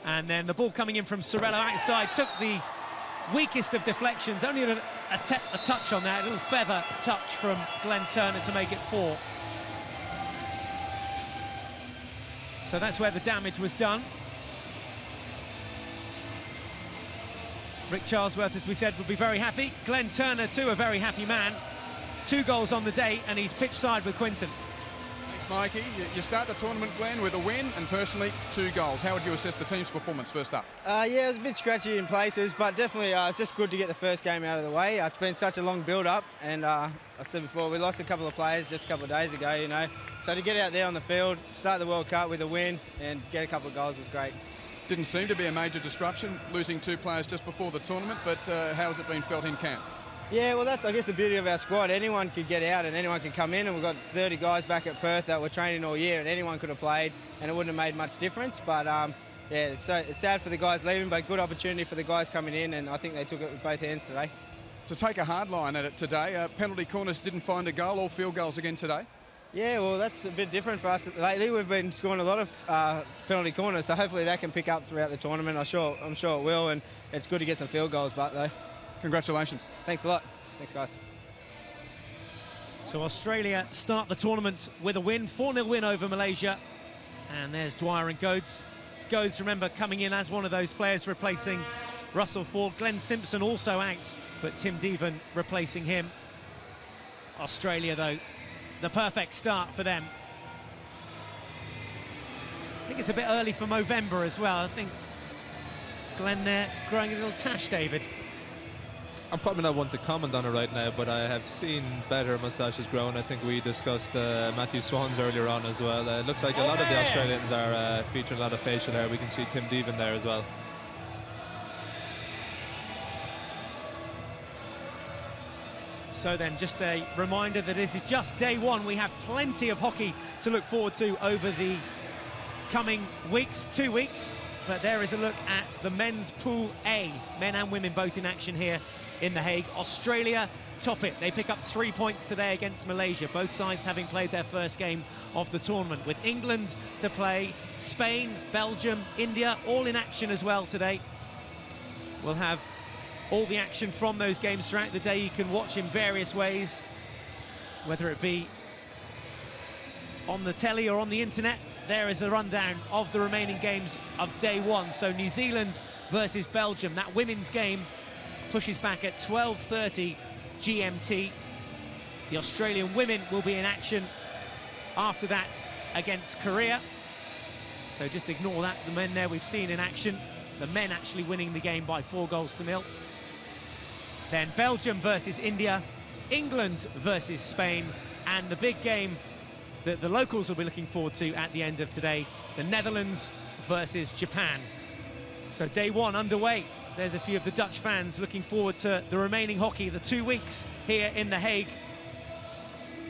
S1: And then the ball coming in from Sorello outside, took the weakest of deflections, only a touch on that, a little feather touch from Glenn Turner to make it 4. So that's where the damage was done. Rick Charlesworth, as we said, would be very happy. Glenn Turner, too, a very happy man. 2 goals on the day, and he's pitch side with Quinton.
S6: Thanks, Mikey. You start the tournament, Glenn, with a win and personally 2 goals. How would you assess the team's performance first up?
S8: Yeah, it was a bit scratchy in places, but definitely it's just good to get the first game out of the way. It's been such a long build-up, and I said before, we lost a couple of players just a couple of days ago, you know. So to get out there on the field, start the World Cup with a win and get a couple of goals was great.
S6: Didn't seem to be a major disruption, losing 2 players just before the tournament, but how has it been felt in camp?
S8: Yeah, well, that's, I guess, the beauty of our squad. Anyone could get out and anyone can come in, and we've got 30 guys back at Perth that were training all year, and anyone could have played, and it wouldn't have made much difference. But, yeah, it's sad for the guys leaving, but good opportunity for the guys coming in, and I think they took it with both hands today.
S6: To take a hard line at it today, penalty corners didn't find a goal, all field goals again today.
S8: Yeah, well, that's a bit different for us. Lately, we've been scoring a lot of penalty corners, so hopefully that can pick up throughout the tournament. I'm sure it will, and it's good to get some field goals back, though.
S6: Congratulations.
S8: Thanks a lot. Thanks, guys.
S1: So Australia start the tournament with a win, 4-0 win over Malaysia. And there's Dwyer and Goads. Goads, remember, coming in as one of those players replacing Russell Ford. Glenn Simpson also out, but Tim Devan replacing him. Australia, though, the perfect start for them. I think it's a bit early for Movember as well. I think Glenn there growing a little tash, David.
S4: I'm probably not one to comment on it right now, but I have seen better moustaches grown. I think we discussed Matthew Swans earlier on as well. It looks like a lot of the Australians are featuring a lot of facial hair. We can see Tim Devan there as well.
S1: So then, just a reminder that this is just day one. We have plenty of hockey to look forward to over the coming weeks, 2 weeks. But there is a look at the men's Pool A, men and women both in action here in The Hague. Australia top it. They pick up 3 points today against Malaysia, both sides having played their first game of the tournament, with England to play, Spain, Belgium, India, all in action as well today. We'll have all the action from those games throughout the day. You can watch in various ways, whether it be on the telly or on the internet. There is a rundown of the remaining games of day one. So New Zealand versus Belgium, that women's game pushes back at 12:30 GMT. The Australian women will be in action after that against Korea. So just ignore that. The men there we've seen in action. The men actually winning the game by 4-0. Then Belgium versus India, England versus Spain, and the big game that the locals will be looking forward to at the end of today, the Netherlands versus Japan. So day one underway. There's a few of the Dutch fans looking forward to the remaining hockey, the 2 weeks here in The Hague.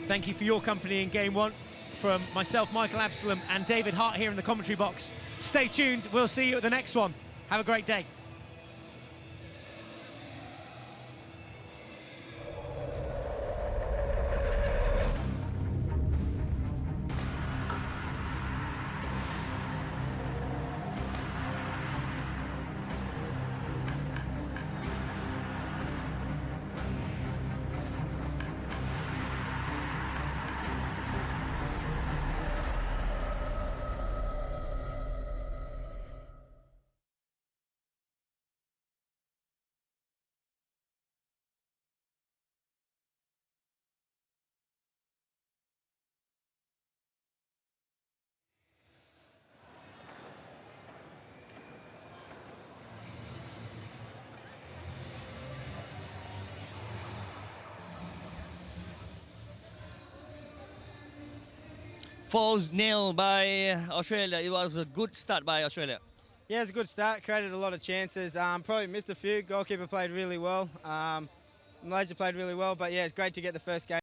S1: Thank you for your company in game one. From myself, Michael Absalom, and David Hart here in the commentary box. Stay tuned. We'll see you at the next one. Have a great day.
S9: Falls nil by Australia. It was a good start by Australia.
S8: Yeah, it's a good start. Created a lot of chances. Probably missed a few. Goalkeeper played really well. Malaysia played really well. But yeah, it's great to get the first game.